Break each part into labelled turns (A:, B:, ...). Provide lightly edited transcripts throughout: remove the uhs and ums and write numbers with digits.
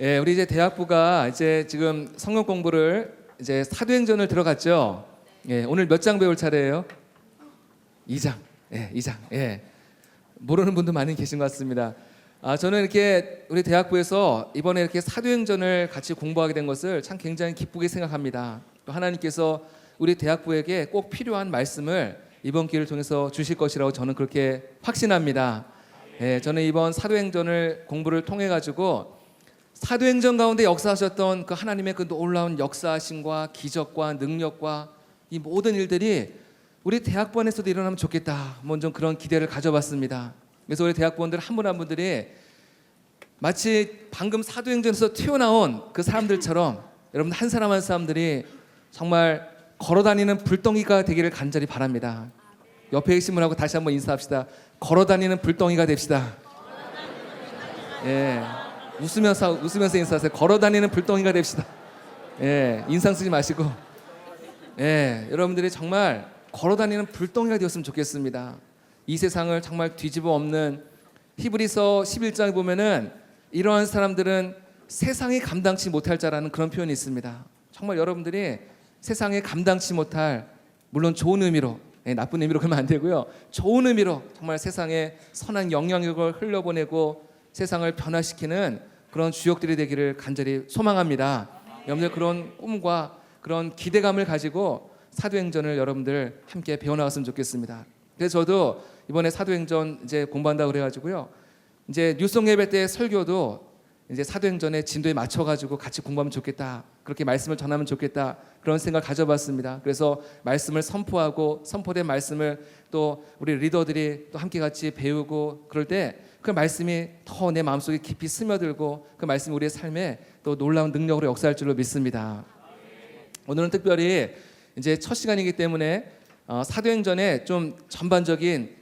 A: 예, 우리 이제 대학부가 이제 지금 성경 공부를 이제 사도행전을 들어갔죠. 예, 오늘 몇 장 배울 차례예요? 2장. 예, 2장. 예. 모르는 분도 많이 계신 것 같습니다. 저는 이렇게 우리 대학부에서 이번에 이렇게 사도행전을 같이 공부하게 된 것을 참 굉장히 기쁘게 생각합니다. 또 하나님께서 우리 대학부에게 꼭 필요한 말씀을 이번 기회를 통해서 주실 것이라고 저는 그렇게 확신합니다. 예, 저는 이번 사도행전을 공부를 통해 가지고 사도행전 가운데 역사하셨던 그 하나님의 그 놀라운 역사하심과 기적과 능력과 이 모든 일들이 우리 대학부 안에서도 일어나면 좋겠다. 먼저 그런 기대를 가져봤습니다. 그래서 우리 대학부원들 한 분 한 분들이 마치 방금 사도행전에서 튀어나온 그 사람들처럼 여러분 한 사람 한 사람들이 정말 걸어다니는 불덩이가 되기를 간절히 바랍니다. 옆에 계신 분하고 다시 한번 인사합시다. 걸어다니는 불덩이가 됩시다. 예, 웃으면서 인사하세요. 걸어다니는 불덩이가 됩시다. 예, 인상 쓰지 마시고, 예, 여러분들이 정말 걸어다니는 불덩이가 되었으면 좋겠습니다. 이 세상을 정말 뒤집어 엎는 히브리서 11장에 보면은 이러한 사람들은 세상이 감당치 못할 자라는 그런 표현이 있습니다. 정말 여러분들이 세상에 감당치 못할, 물론 좋은 의미로, 나쁜 의미로 그러면 안 되고요, 좋은 의미로 정말 세상에 선한 영향력을 흘려보내고 세상을 변화시키는 그런 주역들이 되기를 간절히 소망합니다. 여러분들 그런 꿈과 그런 기대감을 가지고 사도행전을 여러분들 함께 배워나갔으면 좋겠습니다. 그래서 저도 이번에 사도행전 이제 공부한다고 그래가지고요, 이제 뉴송 예배 때 설교도 이제 사도행전의 진도에 맞춰가지고 같이 공부하면 좋겠다, 그렇게 말씀을 전하면 좋겠다, 그런 생각을 가져봤습니다. 그래서 말씀을 선포하고 선포된 말씀을 또 우리 리더들이 또 함께 같이 배우고 그럴 때 그 말씀이 더 내 마음속에 깊이 스며들고 그 말씀이 우리의 삶에 또 놀라운 능력으로 역사할 줄로 믿습니다. 오늘은 특별히 이제 첫 시간이기 때문에 사도행전의 좀 전반적인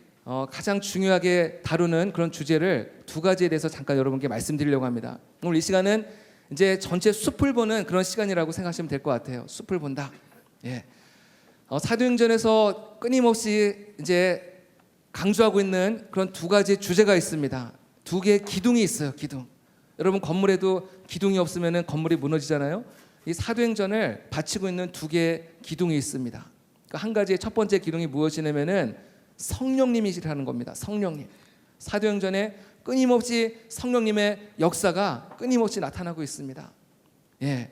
A: 가장 중요하게 다루는 그런 주제를 두 가지에 대해서 잠깐 여러분께 말씀드리려고 합니다. 오늘 이 시간은 이제 전체 숲을 보는 그런 시간이라고 생각하시면 될 것 같아요. 숲을 본다. 예. 사도행전에서 끊임없이 이제 강조하고 있는 그런 두 가지 주제가 있습니다. 두 개의 기둥이 있어요. 기둥. 여러분 건물에도 기둥이 없으면 건물이 무너지잖아요. 이 사도행전을 바치고 있는 두 개의 기둥이 있습니다. 한 가지의 첫 번째 기둥이 무엇이냐면은 성령님이시라는 겁니다. 성령님. 사도행전에 끊임없이 성령님의 역사가 끊임없이 나타나고 있습니다. 예,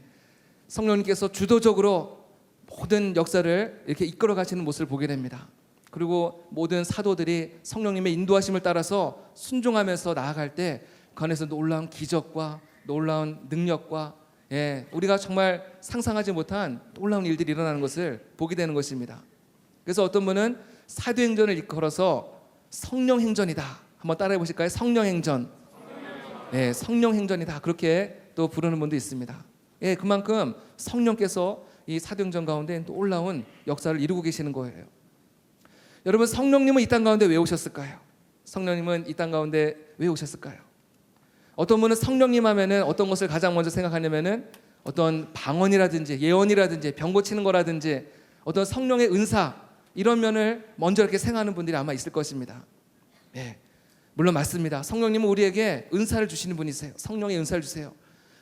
A: 성령님께서 주도적으로 모든 역사를 이렇게 이끌어 가시는 모습을 보게 됩니다. 그리고 모든 사도들이 성령님의 인도하심을 따라서 순종하면서 나아갈 때 그 안에서 놀라운 기적과 놀라운 능력과, 예, 우리가 정말 상상하지 못한 놀라운 일들이 일어나는 것을 보게 되는 것입니다. 그래서 어떤 분은 사도행전을 일컬어서 성령행전이다. 한번 따라해 보실까요? 성령행전. 예, 성령행전이다. 그렇게 또 부르는 분도 있습니다. 예, 그만큼 성령께서 이 사도행전 가운데 놀라운 역사를 이루고 계시는 거예요. 여러분 성령님은 이 땅 가운데 왜 오셨을까요? 성령님은 이 땅 가운데 왜 오셨을까요? 어떤 분은 성령님 하면은 어떤 것을 가장 먼저 생각하냐면은 어떤 방언이라든지 예언이라든지 병 고치는 거라든지 어떤 성령의 은사, 이런 면을 먼저 이렇게 생각하는 분들이 아마 있을 것입니다. 예, 물론 맞습니다. 성령님은 우리에게 은사를 주시는 분이세요. 성령의 은사를 주세요.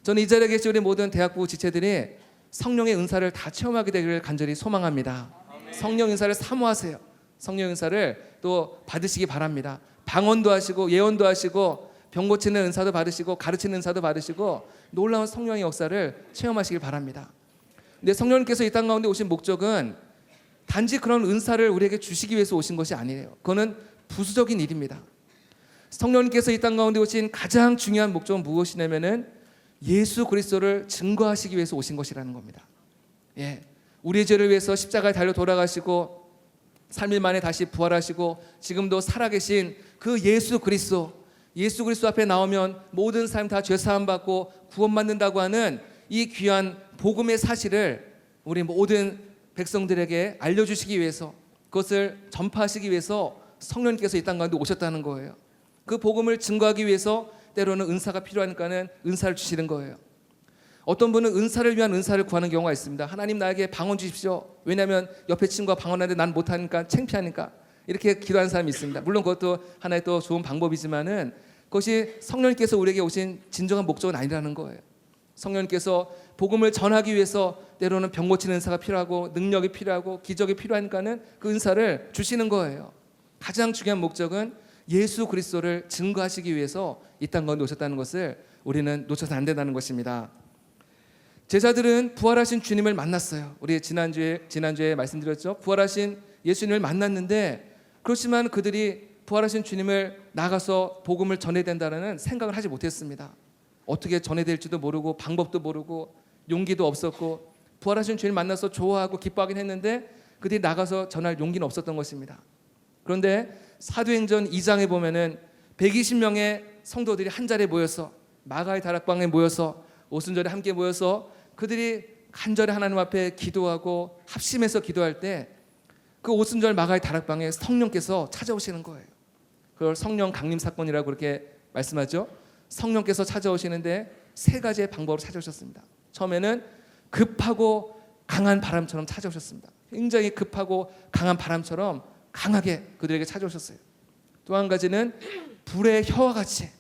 A: 저는 이 자리에 계신 우리 모든 대학부 지체들이 성령의 은사를 다 체험하게 되기를 간절히 소망합니다. 성령 은사를 사모하세요. 성령 은사를 또 받으시기 바랍니다. 방언도 하시고 예언도 하시고 병 고치는 은사도 받으시고 가르치는 은사도 받으시고 놀라운 성령의 역사를 체험하시길 바랍니다. 근데 성령님께서 이 땅 가운데 오신 목적은 단지 그런 은사를 우리에게 주시기 위해서 오신 것이 아니에요. 그거는 부수적인 일입니다. 성령님께서 이 땅 가운데 오신 가장 중요한 목적은 무엇이냐면은 예수 그리스도를 증거하시기 위해서 오신 것이라는 겁니다. 예, 우리의 죄를 위해서 십자가에 달려 돌아가시고 3일 만에 다시 부활하시고 지금도 살아계신 그 예수 그리스도 앞에 나오면 모든 사람 다 죄 사함 받고 구원받는다고 하는 이 귀한 복음의 사실을 우리 모든 백성들에게 알려주시기 위해서, 그것을 전파하시기 위해서 성령님께서 이 땅 가운데 오셨다는 거예요. 그 복음을 증거하기 위해서 때로는 은사가 필요하니까는 은사를 주시는 거예요. 어떤 분은 은사를 위한 은사를 구하는 경우가 있습니다. 하나님 나에게 방언 주십시오. 왜냐하면 옆에 친구가 방언하는데 난 못하니까 창피하니까, 이렇게 기도하는 사람이 있습니다. 물론 그것도 하나의 또 좋은 방법이지만은 그것이 성령님께서 우리에게 오신 진정한 목적은 아니라는 거예요. 성령님께서 복음을 전하기 위해서 때로는 병 고치는 은사가 필요하고 능력이 필요하고 기적이 필요하니까는 그 은사를 주시는 거예요. 가장 중요한 목적은 예수 그리스도를 증거하시기 위해서 이 땅 가운데 오셨다는 것을 우리는 놓쳐서 안 된다는 것입니다. 제자들은 부활하신 주님을 만났어요. 우리 지난주에 말씀드렸죠. 부활하신 예수님을 만났는데, 그렇지만 그들이 부활하신 주님을 나가서 복음을 전해야 된다는 생각을 하지 못했습니다. 어떻게 전해야 될지도 모르고 방법도 모르고 용기도 없었고, 부활하신 주님을 만나서 좋아하고 기뻐하긴 했는데 그들이 나가서 전할 용기는 없었던 것입니다. 그런데 사도행전 2장에 보면은 120명의 성도들이 한 자리에 모여서 마가의 다락방에 모여서 오순절에 함께 모여서 그들이 간절히 하나님 앞에 기도하고 합심해서 기도할 때 그 오순절 마가의 다락방에 성령께서 찾아오시는 거예요. 그걸 성령 강림 사건이라고 그렇게 말씀하죠. 성령께서 찾아오시는데 세 가지의 방법으로 찾아오셨습니다. 처음에는 급하고 강한 바람처럼 찾아오셨습니다. 굉장히 급하고 강한 바람처럼 강하게 그들에게 찾아오셨어요. 또 한 가지는 불의 혀와 같이,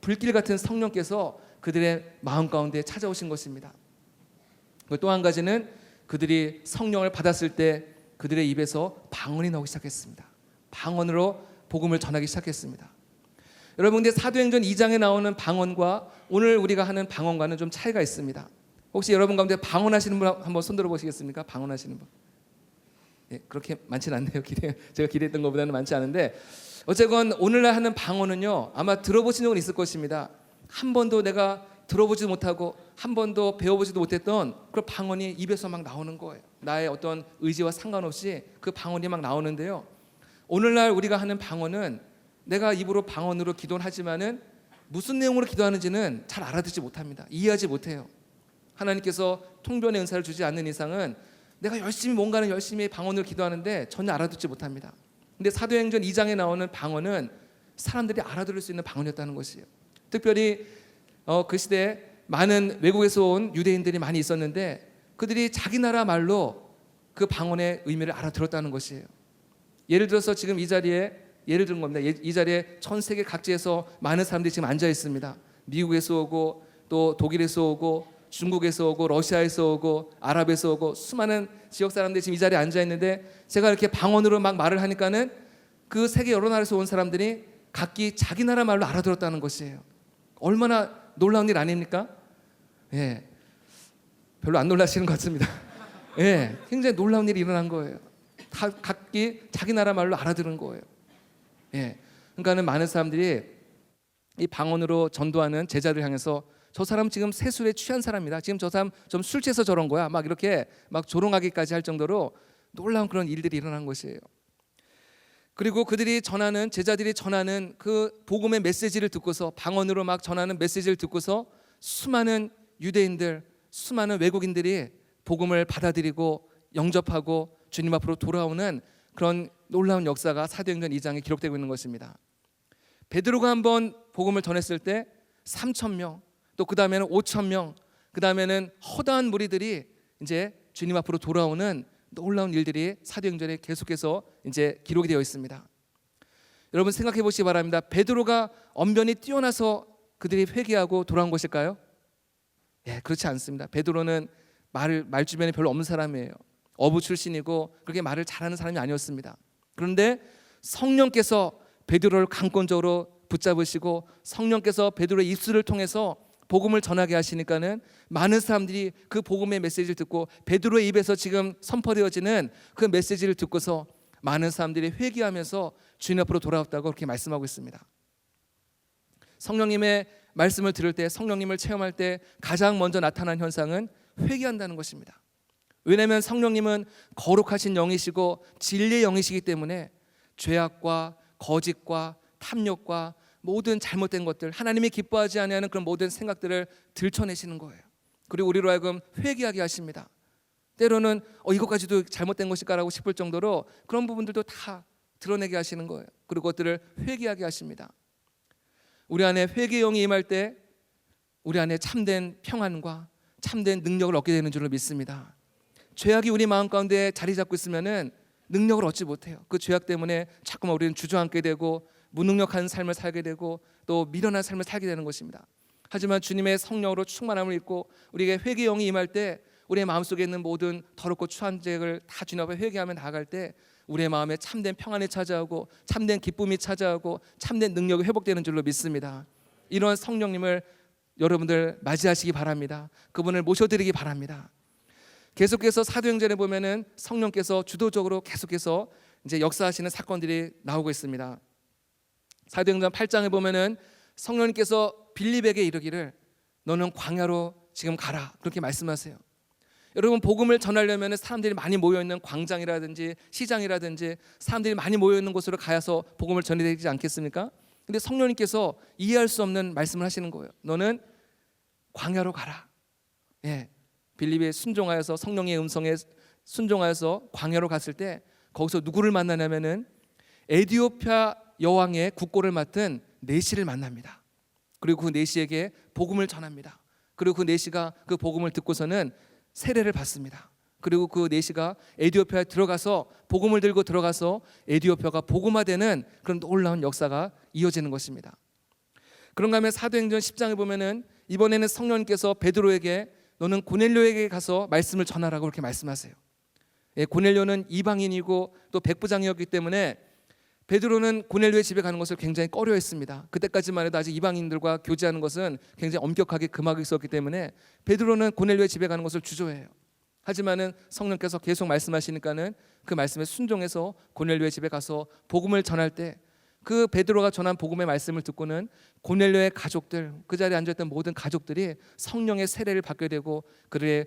A: 불길 같은 성령께서 그들의 마음 가운데 찾아오신 것입니다. 또 한 가지는 그들이 성령을 받았을 때 그들의 입에서 방언이 나오기 시작했습니다. 방언으로 복음을 전하기 시작했습니다. 여러분, 근데 사도행전 2장에 나오는 방언과 오늘 우리가 하는 방언과는 좀 차이가 있습니다. 혹시 여러분 가운데 방언하시는 분 한번 손 들어 보시겠습니까? 방언하시는 분. 그렇게 많지는 않네요. 제가 기대했던 것보다는 많지 않은데, 어쨌건 오늘날 하는 방언은요, 아마 들어보신 적은 있을 것입니다. 한 번도 내가 들어보지도 못하고 한 번도 배워보지도 못했던 그런 방언이 입에서 막 나오는 거예요. 나의 어떤 의지와 상관없이 그 방언이 막 나오는데요, 오늘날 우리가 하는 방언은 내가 입으로 방언으로 기도는 하지만은 무슨 내용으로 기도하는지는 잘 알아듣지 못합니다. 이해하지 못해요. 하나님께서 통변의 은사를 주지 않는 이상은 내가 뭔가는 열심히 방언으로 기도하는데 전혀 알아듣지 못합니다. 근데 사도행전 2장에 나오는 방언은 사람들이 알아들을 수 있는 방언이었다는 것이에요. 특별히 그 시대에 많은 외국에서 온 유대인들이 많이 있었는데 그들이 자기 나라 말로 그 방언의 의미를 알아들었다는 것이에요. 예를 들어서 지금 이 자리에 예를 든 겁니다. 이 자리에 전 세계 각지에서 많은 사람들이 지금 앉아 있습니다. 미국에서 오고 또 독일에서 오고 중국에서 오고 러시아에서 오고 아랍에서 오고 수많은 지역 사람들이 지금 이 자리에 앉아 있는데, 제가 이렇게 방언으로 막 말을 하니까는 그 세계 여러 나라에서 온 사람들이 각기 자기 나라 말로 알아들었다는 것이에요. 얼마나 놀라운 일 아닙니까? 별로 안 놀라시는 것 같습니다. 굉장히 놀라운 일이 일어난 거예요. 다 각기 자기 나라 말로 알아들은 거예요. 그러니까는 많은 사람들이 이 방언으로 전도하는 제자를 향해서 저 사람 지금 세술에 취한 사람이다. 지금 저 사람 좀 술 취해서 저런 거야. 막 이렇게 막 조롱하기까지 할 정도로 놀라운 그런 일들이 일어난 것이에요. 그리고 제자들이 전하는 그 복음의 메시지를 듣고서, 방언으로 막 전하는 메시지를 듣고서 수많은 유대인들, 수많은 외국인들이 복음을 받아들이고 영접하고 주님 앞으로 돌아오는 그런 놀라운 역사가 사도행전 2장에 기록되고 있는 것입니다. 베드로가 한번 복음을 전했을 때 3,000명, 또 그 다음에는 5,000명, 그 다음에는 허다한 무리들이 이제 주님 앞으로 돌아오는 놀라운 일들이 사도행전에 계속해서 이제 기록이 되어 있습니다. 여러분 생각해 보시기 바랍니다. 베드로가 언변이 뛰어나서 그들이 회개하고 돌아온 것일까요? 그렇지 않습니다. 베드로는 말 주변에 별로 없는 사람이에요. 어부 출신이고 그렇게 말을 잘하는 사람이 아니었습니다. 그런데 성령께서 베드로를 강권적으로 붙잡으시고 성령께서 베드로의 입술을 통해서 복음을 전하게 하시니까는 많은 사람들이 그 복음의 메시지를 듣고 베드로의 입에서 지금 선포되어지는 그 메시지를 듣고서 많은 사람들이 회개하면서 주님 앞으로 돌아왔다고 그렇게 말씀하고 있습니다. 성령님의 말씀을 들을 때, 성령님을 체험할 때 가장 먼저 나타난 현상은 회개한다는 것입니다. 왜냐하면 성령님은 거룩하신 영이시고 진리의 영이시기 때문에 죄악과 거짓과 탐욕과 모든 잘못된 것들, 하나님이 기뻐하지 않는 그런 모든 생각들을 들춰내시는 거예요. 그리고 우리로 하여금 회개하게 하십니다. 때로는 이것까지도 잘못된 것일까라고 싶을 정도로 그런 부분들도 다 드러내게 하시는 거예요. 그리고 그것들을 회개하게 하십니다. 우리 안에 회개의 영이 임할 때 우리 안에 참된 평안과 참된 능력을 얻게 되는 줄로 믿습니다. 죄악이 우리 마음 가운데 자리 잡고 있으면은 능력을 얻지 못해요. 그 죄악 때문에 자꾸만 우리는 주저앉게 되고 무능력한 삶을 살게 되고 또 미련한 삶을 살게 되는 것입니다. 하지만 주님의 성령으로 충만함을 입고 우리에게 회개 영이 임할 때 우리의 마음속에 있는 모든 더럽고 추한 죄를 다 주님 앞에 회개하며 나아갈 때 우리의 마음에 참된 평안이 찾아오고 참된 기쁨이 찾아오고 참된 능력이 회복되는 줄로 믿습니다. 이런 성령님을 여러분들 맞이하시기 바랍니다. 그분을 모셔드리기 바랍니다. 계속해서 사도행전에 보면은 성령께서 주도적으로 계속해서 이제 역사하시는 사건들이 나오고 있습니다. 사도행전 8장에 보면은 성령님께서 빌립에게 이르기를 너는 광야로 지금 가라 그렇게 말씀하세요. 여러분 복음을 전하려면 사람들이 많이 모여있는 광장이라든지 시장이라든지 사람들이 많이 모여있는 곳으로 가서 복음을 전해야 되지 않겠습니까? 근데 성령님께서 이해할 수 없는 말씀을 하시는 거예요. 너는 광야로 가라. 빌립이 순종하여서 성령의 음성에 순종하여서 광야로 갔을 때 거기서 누구를 만나냐면은 에디오피아 여왕의 국고를 맡은 네시를 만납니다. 그리고 그 네시에게 복음을 전합니다. 그리고 그 네시가 그 복음을 듣고서는 세례를 받습니다. 그리고 그 네시가 에디오피아에 들어가서 복음을 들고 들어가서 에디오피아가 복음화되는 그런 놀라운 역사가 이어지는 것입니다. 그런가 하면 사도행전 10장에 보면은 이번에는 성령님께서 베드로에게 너는 고넬료에게 가서 말씀을 전하라고 그렇게 말씀하세요. 고넬료는 이방인이고 또 백부장이었기 때문에 베드로는 고넬료의 집에 가는 것을 굉장히 꺼려했습니다. 그때까지만 해도 아직 이방인들과 교제하는 것은 굉장히 엄격하게 금하고 있었기 때문에 베드로는 고넬료의 집에 가는 것을 주저해요. 하지만은 성령께서 계속 말씀하시니까는 그 말씀에 순종해서 고넬료의 집에 가서 복음을 전할 때 그 베드로가 전한 복음의 말씀을 듣고는 고넬료의 가족들, 그 자리에 앉아있던 모든 가족들이 성령의 세례를 받게 되고 그들의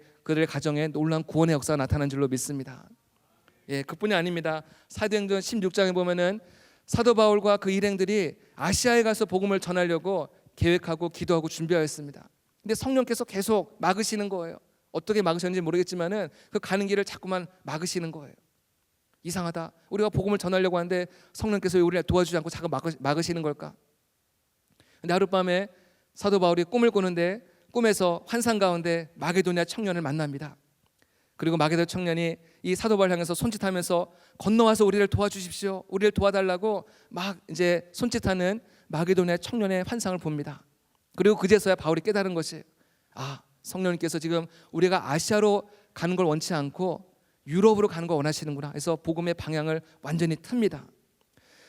A: 가정에 놀라운 구원의 역사가 나타난 줄로 믿습니다. 그뿐이 아닙니다. 사도행전 16장에 보면은 사도 바울과 그 일행들이 아시아에 가서 복음을 전하려고 계획하고 기도하고 준비하였습니다. 근데 성령께서 계속 막으시는 거예요. 어떻게 막으셨는지 모르겠지만은 그 가는 길을 자꾸만 막으시는 거예요. 이상하다. 우리가 복음을 전하려고 하는데 성령께서 왜 우리를 도와주지 않고 자꾸 막으시는 걸까? 근데 하룻밤에 사도 바울이 꿈을 꾸는데 꿈에서 환상 가운데 마게도냐 청년을 만납니다. 그리고 마게도냐 청년이 이 사도 바울 향해서 손짓하면서 건너와서 우리를 도와주십시오. 우리를 도와달라고 막 이제 손짓하는 마게도냐 청년의 환상을 봅니다. 그리고 그제서야 바울이 깨달은 것이 성령님께서 지금 우리가 아시아로 가는 걸 원치 않고 유럽으로 가는 걸 원하시는구나. 그래서 복음의 방향을 완전히 틉니다.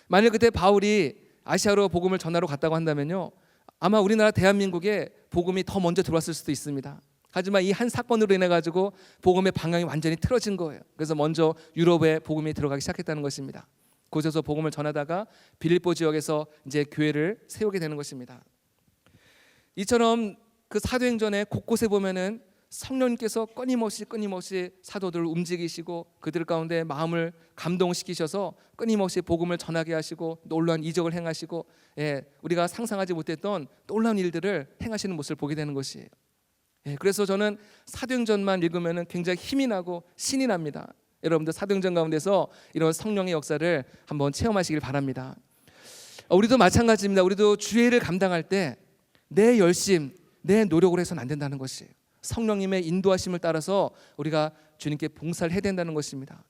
A: 만약 그때 바울이 아시아로 복음을 전하러 갔다고 한다면요, 아마 우리나라 대한민국에 복음이 더 먼저 들어왔을 수도 있습니다. 하지만 이 한 사건으로 인해 가지고 복음의 방향이 완전히 틀어진 거예요. 그래서 먼저 유럽에 복음이 들어가기 시작했다는 것입니다. 그곳에서 복음을 전하다가 빌립보 지역에서 이제 교회를 세우게 되는 것입니다. 이처럼 그 사도행전에 곳곳에 보면은 성령님께서 끊임없이 사도들을 움직이시고 그들 가운데 마음을 감동시키셔서 끊임없이 복음을 전하게 하시고 놀라운 이적을 행하시고 우리가 상상하지 못했던 놀라운 일들을 행하시는 모습을 보게 되는 것이에요. 그래서 저는 사도행전만 읽으면 굉장히 힘이 나고 신이 납니다. 여러분들 사도행전 가운데서 이런 성령의 역사를 한번 체험하시길 바랍니다. 우리도 마찬가지입니다. 우리도 주의를 감당할 때 내 열심, 내 노력으로 해서는 안 된다는 것이에요. 성령님의 인도하심을 따라서 우리가 주님께 봉사를 해야 된다는 것입니다.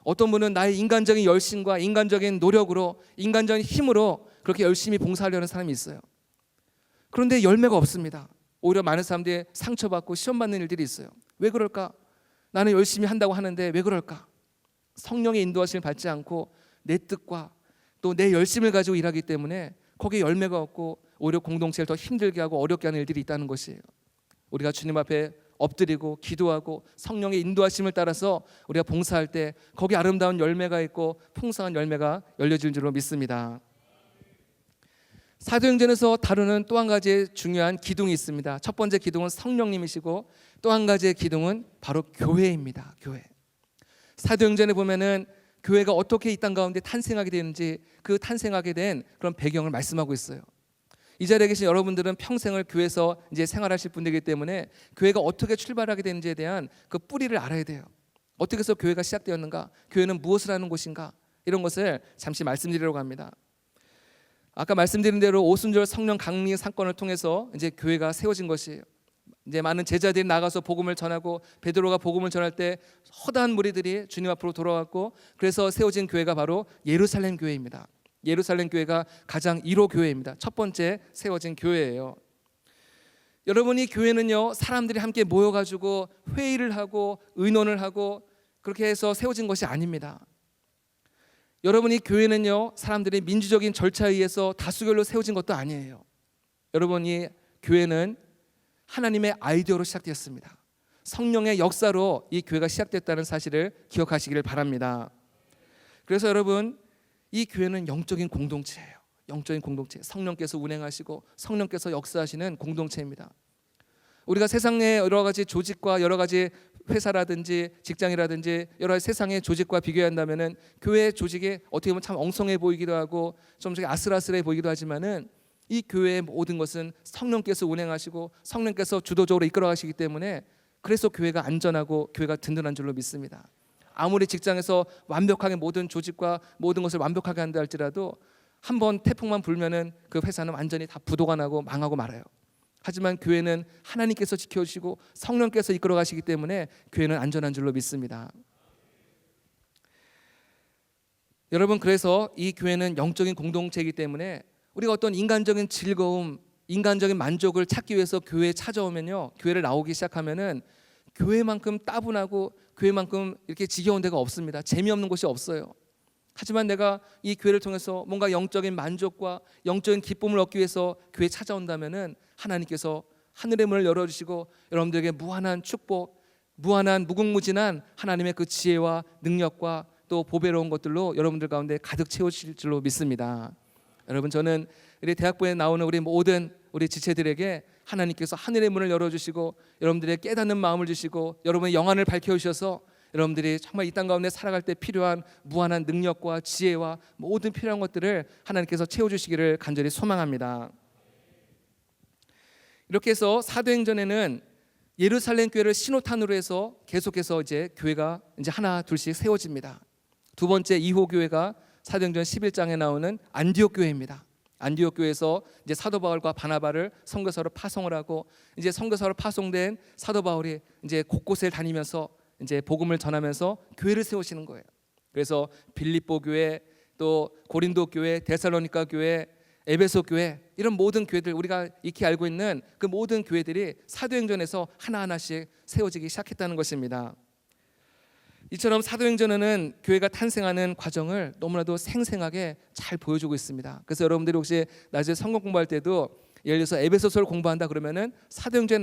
A: 어떤 분은 나의 인간적인 열심과 인간적인 노력으로 인간적인 힘으로 그렇게 열심히 봉사하려는 사람이 있어요. 그런데 열매가 없습니다. 오히려 많은 사람들이 상처받고 시험받는 일들이 있어요. 왜 그럴까? 나는 열심히 한다고 하는데 왜 그럴까? 성령의 인도하심을 받지 않고 내 뜻과 또 내 열심을 가지고 일하기 때문에 거기에 열매가 없고 오히려 공동체를 더 힘들게 하고 어렵게 하는 일들이 있다는 것이에요. 우리가 주님 앞에 엎드리고 기도하고 성령의 인도하심을 따라서 우리가 봉사할 때 거기 아름다운 열매가 있고 풍성한 열매가 열려질 줄로 믿습니다. 사도행전에서 다루는 또 한 가지 중요한 기둥이 있습니다. 첫 번째 기둥은 성령님이시고 또 한 가지의 기둥은 바로 교회입니다. 교회. 사도행전에 보면은 교회가 어떻게 이 땅 가운데 탄생하게 되는지 그 탄생하게 된 그런 배경을 말씀하고 있어요. 이 자리에 계신 여러분들은 평생을 교회에서 이제 생활하실 분들이기 때문에 교회가 어떻게 출발하게 되는지에 대한 그 뿌리를 알아야 돼요. 어떻게 해서 교회가 시작되었는가? 교회는 무엇을 하는 곳인가? 이런 것을 잠시 말씀드리려고 합니다. 아까 말씀드린 대로 오순절 성령 강림 사건을 통해서 이제 교회가 세워진 것이에요. 이제 많은 제자들이 나가서 복음을 전하고 베드로가 복음을 전할 때 허다한 무리들이 주님 앞으로 돌아왔고 그래서 세워진 교회가 바로 예루살렘 교회입니다. 예루살렘 교회가 가장 1호 교회입니다. 첫 번째 세워진 교회예요. 여러분이 교회는요, 사람들이 함께 모여가지고 회의를 하고 의논을 하고 그렇게 해서 세워진 것이 아닙니다. 여러분이 교회는요, 사람들이 민주적인 절차에 의해서 다수결로 세워진 것도 아니에요. 여러분이 교회는 하나님의 아이디어로 시작되었습니다. 성령의 역사로 이 교회가 시작됐다는 사실을 기억하시기를 바랍니다. 그래서 여러분, 이 교회는 영적인 공동체예요. 영적인 공동체, 성령께서 운행하시고 성령께서 역사하시는 공동체입니다. 우리가 세상의 여러 가지 조직과 여러 가지 회사라든지 직장이라든지 여러 가지 세상의 조직과 비교한다면은 교회 조직이 어떻게 보면 참 엉성해 보이기도 하고 좀 아슬아슬해 보이기도 하지만은 이 교회의 모든 것은 성령께서 운행하시고 성령께서 주도적으로 이끌어가시기 때문에 그래서 교회가 안전하고 교회가 든든한 줄로 믿습니다. 아무리 직장에서 완벽하게 모든 조직과 모든 것을 완벽하게 한다 할지라도 한번 태풍만 불면은 그 회사는 완전히 다 부도가 나고 망하고 말아요. 하지만 교회는 하나님께서 지켜주시고 성령께서 이끌어가시기 때문에 교회는 안전한 줄로 믿습니다. 여러분, 그래서 이 교회는 영적인 공동체이기 때문에 우리가 어떤 인간적인 즐거움, 인간적인 만족을 찾기 위해서 교회에 찾아오면요, 교회를 나오기 시작하면은 교회만큼 따분하고 교회만큼 이렇게 지겨운 데가 없습니다. 재미없는 곳이 없어요. 하지만 내가 이 교회를 통해서 뭔가 영적인 만족과 영적인 기쁨을 얻기 위해서 교회에 찾아온다면은 하나님께서 하늘의 문을 열어주시고 여러분들에게 무한한 축복, 무한한 무궁무진한 하나님의 그 지혜와 능력과 또 보배로운 것들로 여러분들 가운데 가득 채우실 줄로 믿습니다. 여러분, 저는 우리 대학부에 나오는 우리 모든 우리 지체들에게 하나님께서 하늘의 문을 열어주시고 여러분들의 깨닫는 마음을 주시고 여러분의 영안을 밝혀주셔서 여러분들이 정말 이 땅 가운데 살아갈 때 필요한 무한한 능력과 지혜와 모든 필요한 것들을 하나님께서 채워주시기를 간절히 소망합니다. 이렇게 해서 사도행전에는 예루살렘 교회를 신호탄으로 해서 계속해서 이제 교회가 이제 하나 둘씩 세워집니다. 두 번째 2호 교회가 사도행전 11장에 나오는 안디옥 교회입니다. 안디옥 교회에서 이제 사도 바울과 바나바를 선교사로 파송을 하고 이제 선교사로 파송된 사도 바울이 이제 곳곳을 다니면서 이제 복음을 전하면서 교회를 세우시는 거예요. 그래서 빌립보 교회, 또 고린도 교회, 데살로니가 교회, 에베소 교회, 이런 모든 교회들, 우리가 익히 알고 있는 그 모든 교회들이 사도행전에서 하나하나씩 세워지기 시작했다는 것입니다. 이처럼 사도행전에는 교회가 탄생하는 과정을 너무나도 생생하게 잘 보여주고 있습니다. 그래서 여러분들이 혹시 나중에 성경 공부할 때도 예를 들어서 에베소서를 공부한다 그러면은 사도행전에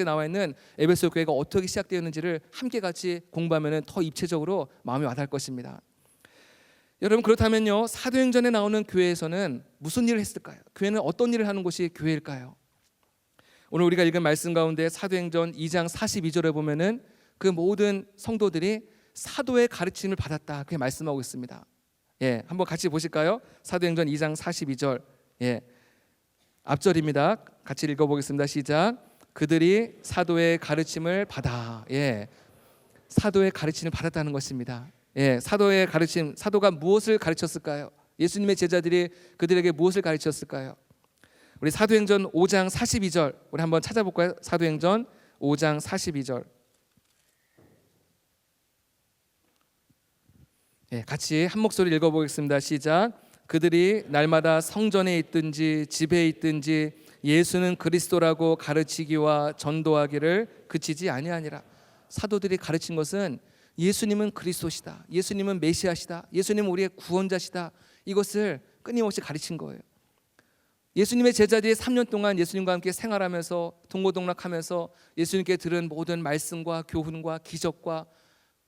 A: 나와 있는 에베소 교회가 어떻게 시작되었는지를 함께 같이 공부하면은 더 입체적으로 마음이 와닿을 것입니다. 여러분, 그렇다면요, 사도행전에 나오는 교회에서는 무슨 일을 했을까요? 교회는 어떤 일을 하는 곳이 교회일까요? 오늘 우리가 읽은 말씀 가운데 사도행전 2장 42절에 보면은 그 모든 성도들이 사도의 가르침을 받았다, 그렇게 말씀하고 있습니다. 예, 한번 같이 보실까요? 사도행전 2장 42절. 예. 앞절입니다. 같이 읽어보겠습니다. 시작. 그들이 사도의 가르침을 받아. 예, 사도의 가르침을 받았다는 것입니다. 예, 사도의 가르침, 사도가 무엇을 가르쳤을까요? 예수님의 제자들이 그들에게 무엇을 가르쳤을까요? 우리 사도행전 5장 42절 우리 한번 찾아볼까요? 사도행전 5장 42절. 예, 같이 한 목소리 읽어보겠습니다. 시작. 그들이 날마다 성전에 있든지 집에 있든지 예수는 그리스도라고 가르치기와 전도하기를 그치지 아니하니라. 사도들이 가르친 것은 예수님은 그리스도시다, 예수님은 메시아시다, 예수님은 우리의 구원자시다, 이것을 끊임없이 가르친 거예요. 예수님의 제자들이 3년 동안 예수님과 함께 생활하면서 동고동락하면서 예수님께 들은 모든 말씀과 교훈과 기적과,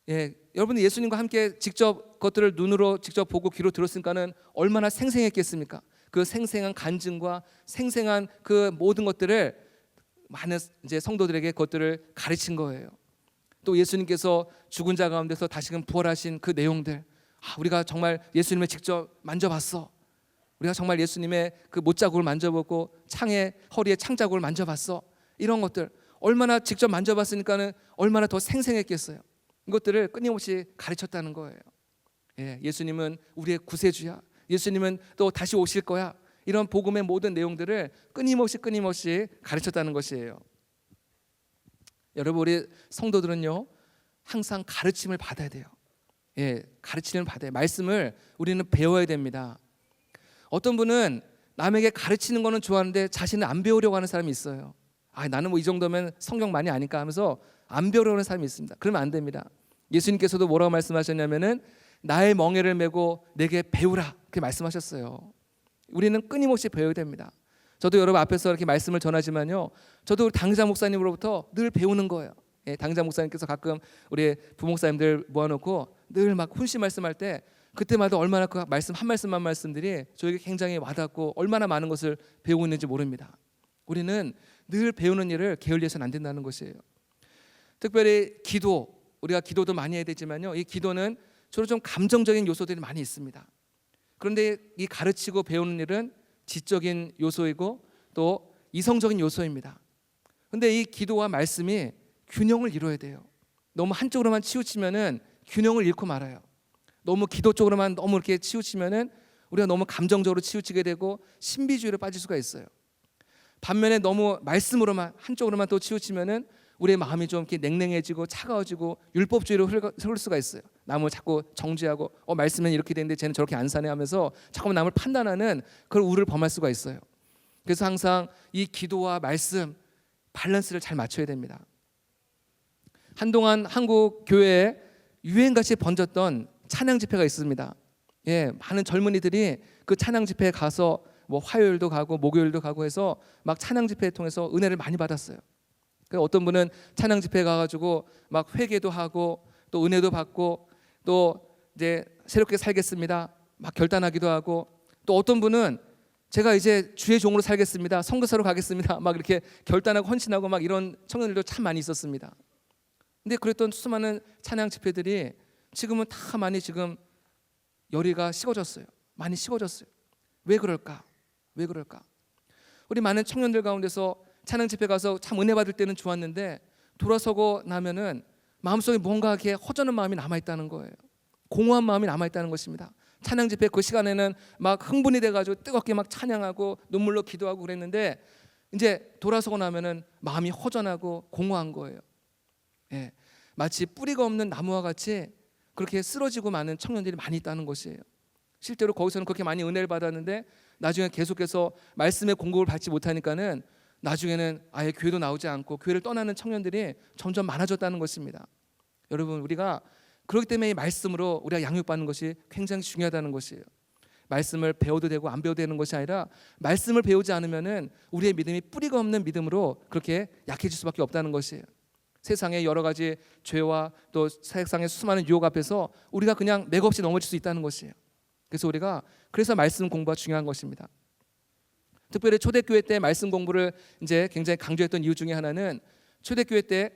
A: 예, 여러분이 예수님과 함께 직접 그것들을 눈으로 직접 보고 귀로 들었으니까는 얼마나 생생했겠습니까? 그 생생한 간증과 생생한 그 모든 것들을 많은 이제 성도들에게 그것들을 가르친 거예요. 또 예수님께서 죽은 자 가운데서 다시금 부활하신 그 내용들, 우리가 정말 예수님을 직접 만져봤어, 우리가 정말 예수님의 그 못자국을 만져보고 창에 허리에 창자국을 만져봤어, 이런 것들 얼마나 직접 만져봤으니까는 얼마나 더 생생했겠어요. 이것들을 끊임없이 가르쳤다는 거예요. 예, 예수님은 우리의 구세주야, 예수님은 또 다시 오실 거야, 이런 복음의 모든 내용들을 끊임없이 가르쳤다는 것이에요. 여러분, 우리 성도들은요 항상 가르침을 받아야 돼요. 예, 가르침을 받아요. 말씀을 우리는 배워야 됩니다. 어떤 분은 남에게 가르치는 거는 좋아하는데 자신은 안 배우려고 하는 사람이 있어요. 나는 뭐 이 정도면 성경 많이 아니까 하면서 안 배우려는 사람이 있습니다. 그러면 안 됩니다. 예수님께서도 뭐라고 말씀하셨냐면은 나의 멍에를 메고 내게 배우라 그렇게 말씀하셨어요. 우리는 끊임없이 배워야 됩니다. 저도 여러분 앞에서 이렇게 말씀을 전하지만요, 저도 당장 목사님으로부터 늘 배우는 거예요. 당장 목사님께서 가끔 우리 부목사님들 모아놓고 늘 막 훈시 말씀할 때 그때마다 얼마나 그 말씀 한 말씀만 말씀들이 저에게 굉장히 와닿고 얼마나 많은 것을 배우고 있는지 모릅니다. 우리는 늘 배우는 일을 게을리해서는 안 된다는 것이에요. 특별히 기도, 우리가 기도도 많이 해야 되지만요, 이 기도는 주로 좀 감정적인 요소들이 많이 있습니다. 그런데 이 가르치고 배우는 일은 지적인 요소이고 또 이성적인 요소입니다. 그런데 이 기도와 말씀이 균형을 이루어야 돼요. 너무 한쪽으로만 치우치면은 균형을 잃고 말아요. 너무 기도 쪽으로만 너무 이렇게 치우치면은 우리가 너무 감정적으로 치우치게 되고 신비주의로 빠질 수가 있어요. 반면에 너무 말씀으로만 한쪽으로만 또 치우치면은 우리의 마음이 좀 이렇게 냉랭해지고 차가워지고 율법주의로 흐를 수가 있어요. 남을 자꾸 정죄하고 말씀은 이렇게 되는데 쟤는 저렇게 안 사네 하면서 자꾸 남을 판단하는 그런 우를 범할 수가 있어요. 그래서 항상 이 기도와 말씀 밸런스를 잘 맞춰야 됩니다. 한동안 한국 교회에 유행같이 번졌던 찬양 집회가 있습니다. 많은 젊은이들이 그 찬양 집회에 가서 뭐 화요일도 가고 목요일도 가고 해서 막 찬양 집회를 통해서 은혜를 많이 받았어요. 어떤 분은 찬양 집회에 가가지고 막 회개도 하고 또 은혜도 받고 또 이제 새롭게 살겠습니다 막 결단하기도 하고, 또 어떤 분은 제가 이제 주의 종으로 살겠습니다, 선교사로 가겠습니다 막 이렇게 결단하고 헌신하고 막 이런 청년들도 참 많이 있었습니다. 근데 그랬던 수많은 찬양 집회들이 지금은 다 많이 지금 열이가 식어졌어요. 많이 식어졌어요. 왜 그럴까? 왜 그럴까? 우리 많은 청년들 가운데서 찬양 집회 가서 참 은혜 받을 때는 좋았는데 돌아서고 나면은 마음속에 뭔가 이렇게 허전한 마음이 남아 있다는 거예요. 공허한 마음이 남아 있다는 것입니다. 찬양 집회 그 시간에는 막 흥분이 돼가지고 뜨겁게 막 찬양하고 눈물로 기도하고 그랬는데 이제 돌아서고 나면은 마음이 허전하고 공허한 거예요. 마치 뿌리가 없는 나무와 같이 그렇게 쓰러지고 많은 청년들이 많이 있다는 것이에요. 실제로 거기서는 그렇게 많이 은혜를 받았는데 나중에 계속해서 말씀의 공급을 받지 못하니까는 나중에는 아예 교회도 나오지 않고 교회를 떠나는 청년들이 점점 많아졌다는 것입니다. 여러분, 우리가 그렇기 때문에 이 말씀으로 우리가 양육받는 것이 굉장히 중요하다는 것이에요. 말씀을 배워도 되고 안 배워도 되는 것이 아니라 말씀을 배우지 않으면은 우리의 믿음이 뿌리가 없는 믿음으로 그렇게 약해질 수밖에 없다는 것이에요. 세상의 여러 가지 죄와 또 세상의 수많은 유혹 앞에서 우리가 그냥 맥없이 넘어질 수 있다는 것이에요. 그래서 말씀 공부가 중요한 것입니다. 특별히 초대교회 때 말씀 공부를 이제 굉장히 강조했던 이유 중에 하나는 초대교회 때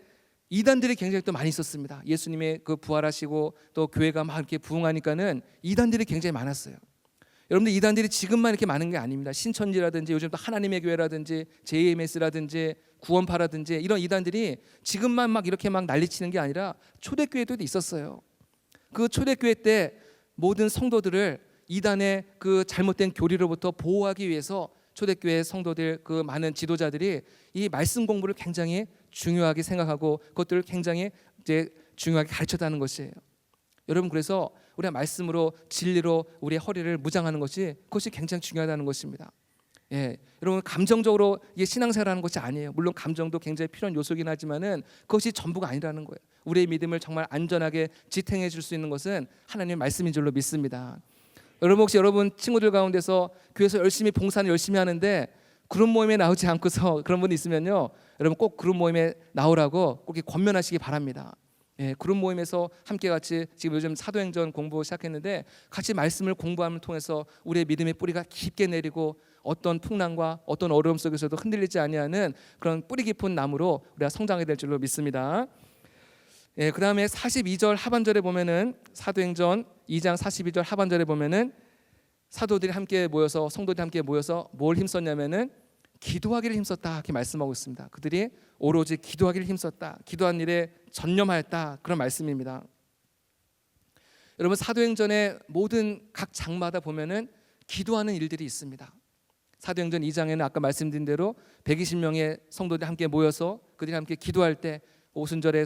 A: 이단들이 굉장히 또 많이 있었습니다. 예수님의 그 부활하시고 또 교회가 막 이렇게 부흥하니까는 이단들이 굉장히 많았어요. 여러분들, 이단들이 지금만 이렇게 많은 게 아닙니다. 신천지라든지 요즘 또 하나님의 교회라든지 JMS라든지 구원파라든지 이런 이단들이 지금만 막 이렇게 막 난리치는 게 아니라 초대교회도 있었어요. 그 초대교회 때 모든 성도들을 이단의 그 잘못된 교리로부터 보호하기 위해서 초대교회 성도들 그 많은 지도자들이 이 말씀 공부를 굉장히 중요하게 생각하고 그것들을 굉장히 이제 중요하게 가르쳤다는 것이에요. 여러분, 그래서 우리가 말씀으로 진리로 우리의 허리를 무장하는 그것이 굉장히 중요하다는 것입니다. 여러분, 감정적으로 이게 신앙생활하는 것이 아니에요. 물론 감정도 굉장히 필요한 요소긴 하지만은 그것이 전부가 아니라는 거예요. 우리의 믿음을 정말 안전하게 지탱해 줄 수 있는 것은 하나님의 말씀인 줄로 믿습니다. 여러분, 혹시 여러분 친구들 가운데서 교회에서 열심히 봉사는 열심히 하는데 그룹 모임에 나오지 않고서 그런 분이 있으면요, 여러분 꼭 그룹 모임에 나오라고 꼭 권면하시기 바랍니다. 그룹 모임에서 함께 같이 지금 요즘 사도행전 공부 시작했는데 같이 말씀을 공부함을 통해서 우리의 믿음의 뿌리가 깊게 내리고 어떤 풍랑과 어떤 어려움 속에서도 흔들리지 아니하는 그런 뿌리 깊은 나무로 우리가 성장하게 될 줄로 믿습니다. 그 다음에 42절 하반절에 보면은 사도행전 2장 42절 하반절에 보면은 사도들이 함께 모여서 성도들이 함께 모여서 뭘 힘썼냐면은 기도하기를 힘썼다 이렇게 말씀하고 있습니다. 그들이 오로지 기도하기를 힘썼다, 기도한 일에 전념하였다, 그런 말씀입니다. 여러분, 사도행전의 모든 각 장마다 보면은 기도하는 일들이 있습니다. 사도행전 2장에는 아까 말씀드린 대로 120명의 성도들이 함께 모여서 그들이 함께 기도할 때 오순절에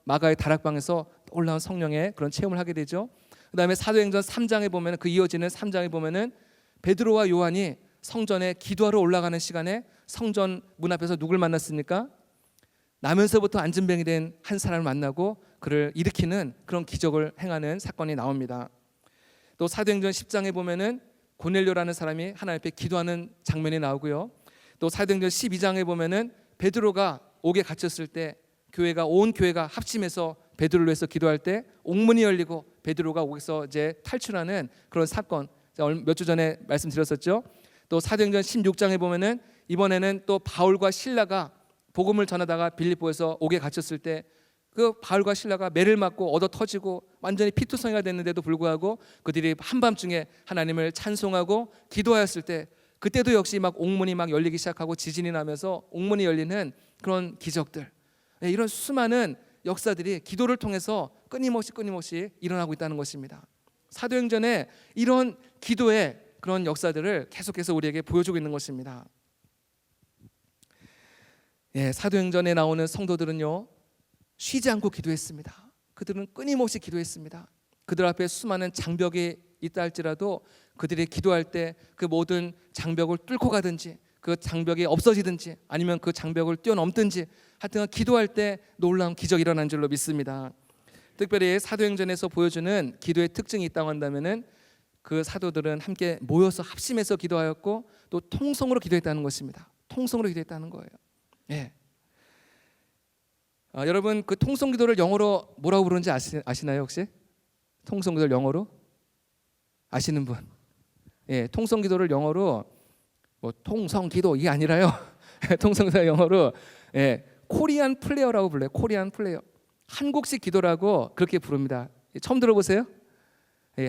A: 마가의 다락방에서 올라온 성령의 그런 체험을 하게 되죠. 그다음에 사도행전 3장에 보면 그 이어지는 3장에 보면은 베드로와 요한이 성전에 기도하러 올라가는 시간에 성전 문 앞에서 누굴 만났습니까? 나면서부터 안진병이 된 한 사람을 만나고 그를 일으키는 그런 기적을 행하는 사건이 나옵니다. 또 사도행전 10장에 보면은 고넬료라는 사람이 하나님 앞에 기도하는 장면이 나오고요. 또 사도행전 12장에 보면은 베드로가 옥에 갇혔을 때 온 교회가 합심해서 베드로를 위해서 기도할 때 옥문이 열리고 베드로가 옥에서 이제 탈출하는 그런 사건, 몇 주 전에 말씀드렸었죠. 또 사도행전 16장에 보면은 이번에는 또 바울과 실라가 복음을 전하다가 빌립보에서 옥에 갇혔을 때 그 바울과 실라가 매를 맞고 얻어 터지고 완전히 피투성이가 됐는데도 불구하고 그들이 한밤중에 하나님을 찬송하고 기도하였을 때 그때도 역시 막 옥문이 막 열리기 시작하고 지진이 나면서 옥문이 열리는 그런 기적들, 이런 수많은 역사들이 기도를 통해서 끊임없이 일어나고 있다는 것입니다. 사도행전에 이런 기도의 그런 역사들을 계속해서 우리에게 보여주고 있는 것입니다. 사도행전에 나오는 성도들은요, 쉬지 않고 기도했습니다. 그들은 끊임없이 기도했습니다. 그들 앞에 수많은 장벽이 있다 할지라도 그들이 기도할 때 그 모든 장벽을 뚫고 가든지 그 장벽이 없어지든지 아니면 그 장벽을 뛰어넘든지 하여튼 기도할 때 놀라운 기적이 일어난 줄로 믿습니다. 특별히 사도행전에서 보여주는 기도의 특징이 있다고 한다면은 그 사도들은 함께 모여서 합심해서 기도하였고 또 통성으로 기도했다는 것입니다. 통성으로 기도했다는 거예요. 여러분 그 통성 기도를 영어로 뭐라고 부르는지 아시나요 혹시? 통성 기도를 영어로 아시는 분? 통성 기도를 영어로 뭐 통성 기도 이게 아니라요. 통성 기도 영어로 코리안 플레어라고 불러요. 코리안 플레어. 한국식 기도라고 그렇게 부릅니다. 처음 들어보세요?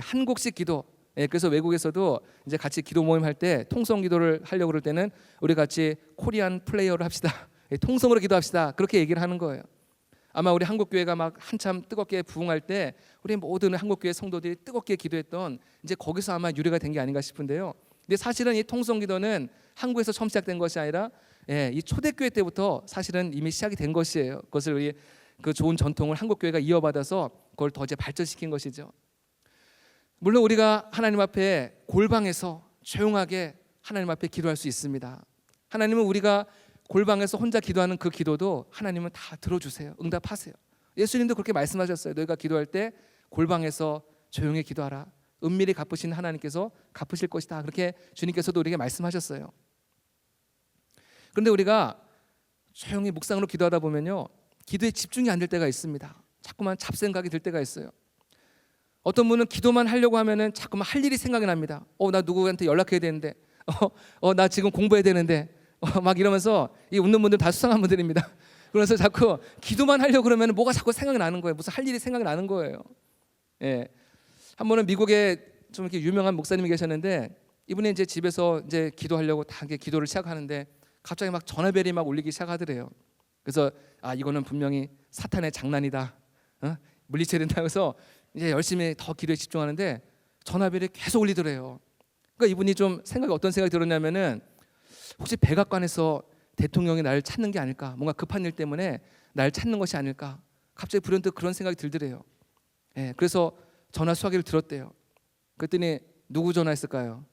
A: 한국식 기도. 그래서 외국에서도 이제 같이 기도 모임 할 때 통성 기도를 하려고 그럴 때는 우리 같이 코리안 플레이어를 합시다. 통성으로 기도합시다. 그렇게 얘기를 하는 거예요. 아마 우리 한국 교회가 막 한참 뜨겁게 부흥할 때 우리 모든 한국 교회 성도들이 뜨겁게 기도했던 이제 거기서 아마 유래가 된 게 아닌가 싶은데요. 근데 사실은 이 통성 기도는 한국에서 처음 시작된 것이 아니라 이 초대교회 때부터 사실은 이미 시작이 된 것이에요. 그것을 우리 그 좋은 전통을 한국 교회가 이어받아서 그걸 더 이제 발전시킨 것이죠. 물론 우리가 하나님 앞에 골방에서 조용하게 하나님 앞에 기도할 수 있습니다. 하나님은 우리가 골방에서 혼자 기도하는 그 기도도 하나님은 다 들어주세요. 응답하세요. 예수님도 그렇게 말씀하셨어요. 너희가 기도할 때 골방에서 조용히 기도하라. 은밀히 갚으신 하나님께서 갚으실 것이다. 그렇게 주님께서도 우리에게 말씀하셨어요. 그런데 우리가 조용히 묵상으로 기도하다 보면요, 기도에 집중이 안 될 때가 있습니다. 자꾸만 잡생각이 들 때가 있어요. 어떤 분은 기도만 하려고 하면은 자꾸만 할 일이 생각이 납니다. 나 누구한테 연락해야 되는데, 나 지금 공부해야 되는데, 막 이러면서 이 웃는 분들 다 수상한 분들입니다. 그래서 자꾸 기도만 하려고 그러면 뭐가 자꾸 생각이 나는 거예요. 무슨 할 일이 생각이 나는 거예요. 한 번은 미국에 좀 이렇게 유명한 목사님이 계셨는데 이분이 이제 집에서 이제 기도하려고 다 기도를 시작하는데 갑자기 막 전화벨이 막 울리기 시작하더래요. 그래서 이거는 분명히 사탄의 장난이다. 물리쳐야 된다 해서 이제 열심히 더 기도에 집중하는데 전화벨이 계속 울리더래요. 그러니까 이분이 좀 어떤 생각이 들었냐면은 혹시 백악관에서 대통령이 나를 찾는 게 아닐까, 뭔가 급한 일 때문에 나를 찾는 것이 아닐까, 갑자기 불현듯 그런 생각이 들더래요. 그래서 전화 수화기를 들었대요. 그랬더니 누구 전화했을까요?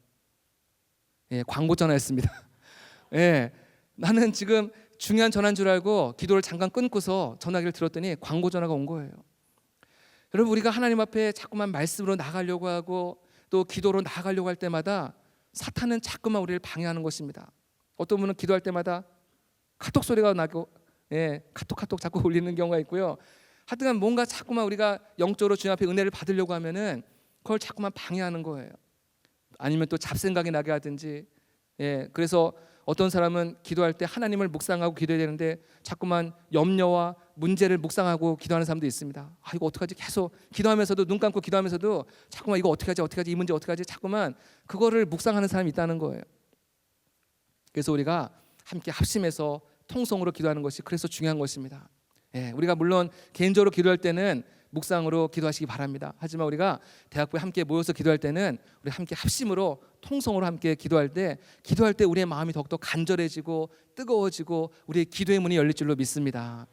A: 광고 전화했습니다. 나는 지금 중요한 전화인 줄 알고 기도를 잠깐 끊고서 전화기를 들었더니 광고 전화가 온 거예요. 여러분 우리가 하나님 앞에 자꾸만 말씀으로 나가려고 하고 또 기도로 나가려고 할 때마다 사탄은 자꾸만 우리를 방해하는 것입니다. 어떤 분은 기도할 때마다 카톡 소리가 나고 카톡 자꾸 울리는 경우가 있고요. 하여튼 뭔가 자꾸만 우리가 영적으로 주님 앞에 은혜를 받으려고 하면은 그걸 자꾸만 방해하는 거예요. 아니면 또 잡생각이 나게 하든지. 그래서 어떤 사람은 기도할 때 하나님을 묵상하고 기도해야 되는데 자꾸만 염려와 문제를 묵상하고 기도하는 사람도 있습니다. 이거 어떡하지? 계속 기도하면서도 눈 감고 기도하면서도 자꾸만 이거 어떻게 하지? 이 문제 어떻게 하지? 자꾸만 그거를 묵상하는 사람이 있다는 거예요. 그래서 우리가 함께 합심해서 통성으로 기도하는 것이 그래서 중요한 것입니다. 우리가 물론 개인적으로 기도할 때는 묵상으로 기도하시기 바랍니다. 하지만 우리가 대학부에 함께 모여서 기도할 때는 우리 함께 합심으로 통성으로 함께 기도할 때 우리의 마음이 더욱더 간절해지고 뜨거워지고 우리의 기도의 문이 열릴 줄로 믿습니다.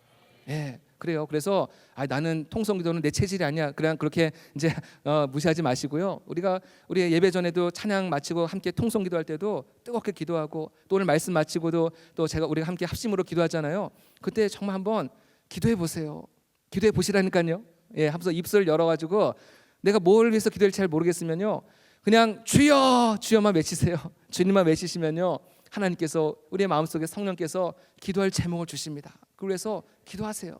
A: 그래요. 그래서 나는 통성기도는 내 체질이 아니야. 그냥 그렇게 이제 무시하지 마시고요. 우리 예배 전에도 찬양 마치고 함께 통성기도할 때도 뜨겁게 기도하고, 또 오늘 말씀 마치고도 또 우리가 함께 합심으로 기도하잖아요. 그때 정말 한번 기도해 보세요. 기도해 보시라니까요. 예, 하면서 입술 열어가지고 내가 뭘 위해서 기도할지 잘 모르겠으면요, 그냥 주여 주여만 외치세요. 주님만 외치시면요, 하나님께서 우리의 마음속에 성령께서 기도할 제목을 주십니다. 그래서 기도하세요.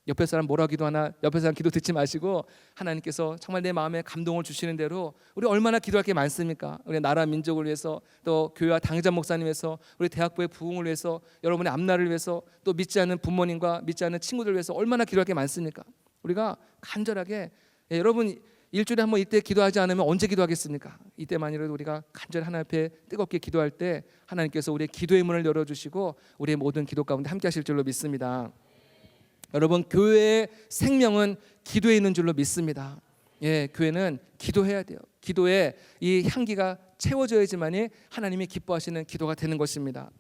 A: 옆에 사람 뭐라 기도하나, 옆에 사람 기도 듣지 마시고 하나님께서 정말 내 마음에 감동을 주시는 대로, 우리 얼마나 기도할 게 많습니까? 우리 나라 민족을 위해서, 또 교회와 당회장 목사님 위해서, 우리 대학부의 부흥을 위해서, 여러분의 앞날을 위해서, 또 믿지 않는 부모님과 믿지 않는 친구들 위해서 얼마나 기도할 게 많습니까? 우리가 간절하게, 여러분 일주일에 한 번 이때 기도하지 않으면 언제 기도하겠습니까? 이때만이라도 우리가 간절히 하나님 앞에 뜨겁게 기도할 때 하나님께서 우리의 기도의 문을 열어주시고 우리의 모든 기도 가운데 함께 하실 줄로 믿습니다. 여러분, 교회의 생명은 기도에 있는 줄로 믿습니다. 예, 교회는 기도해야 돼요. 기도에 이 향기가 채워져야지만이 하나님이 기뻐하시는 기도가 되는 것입니다.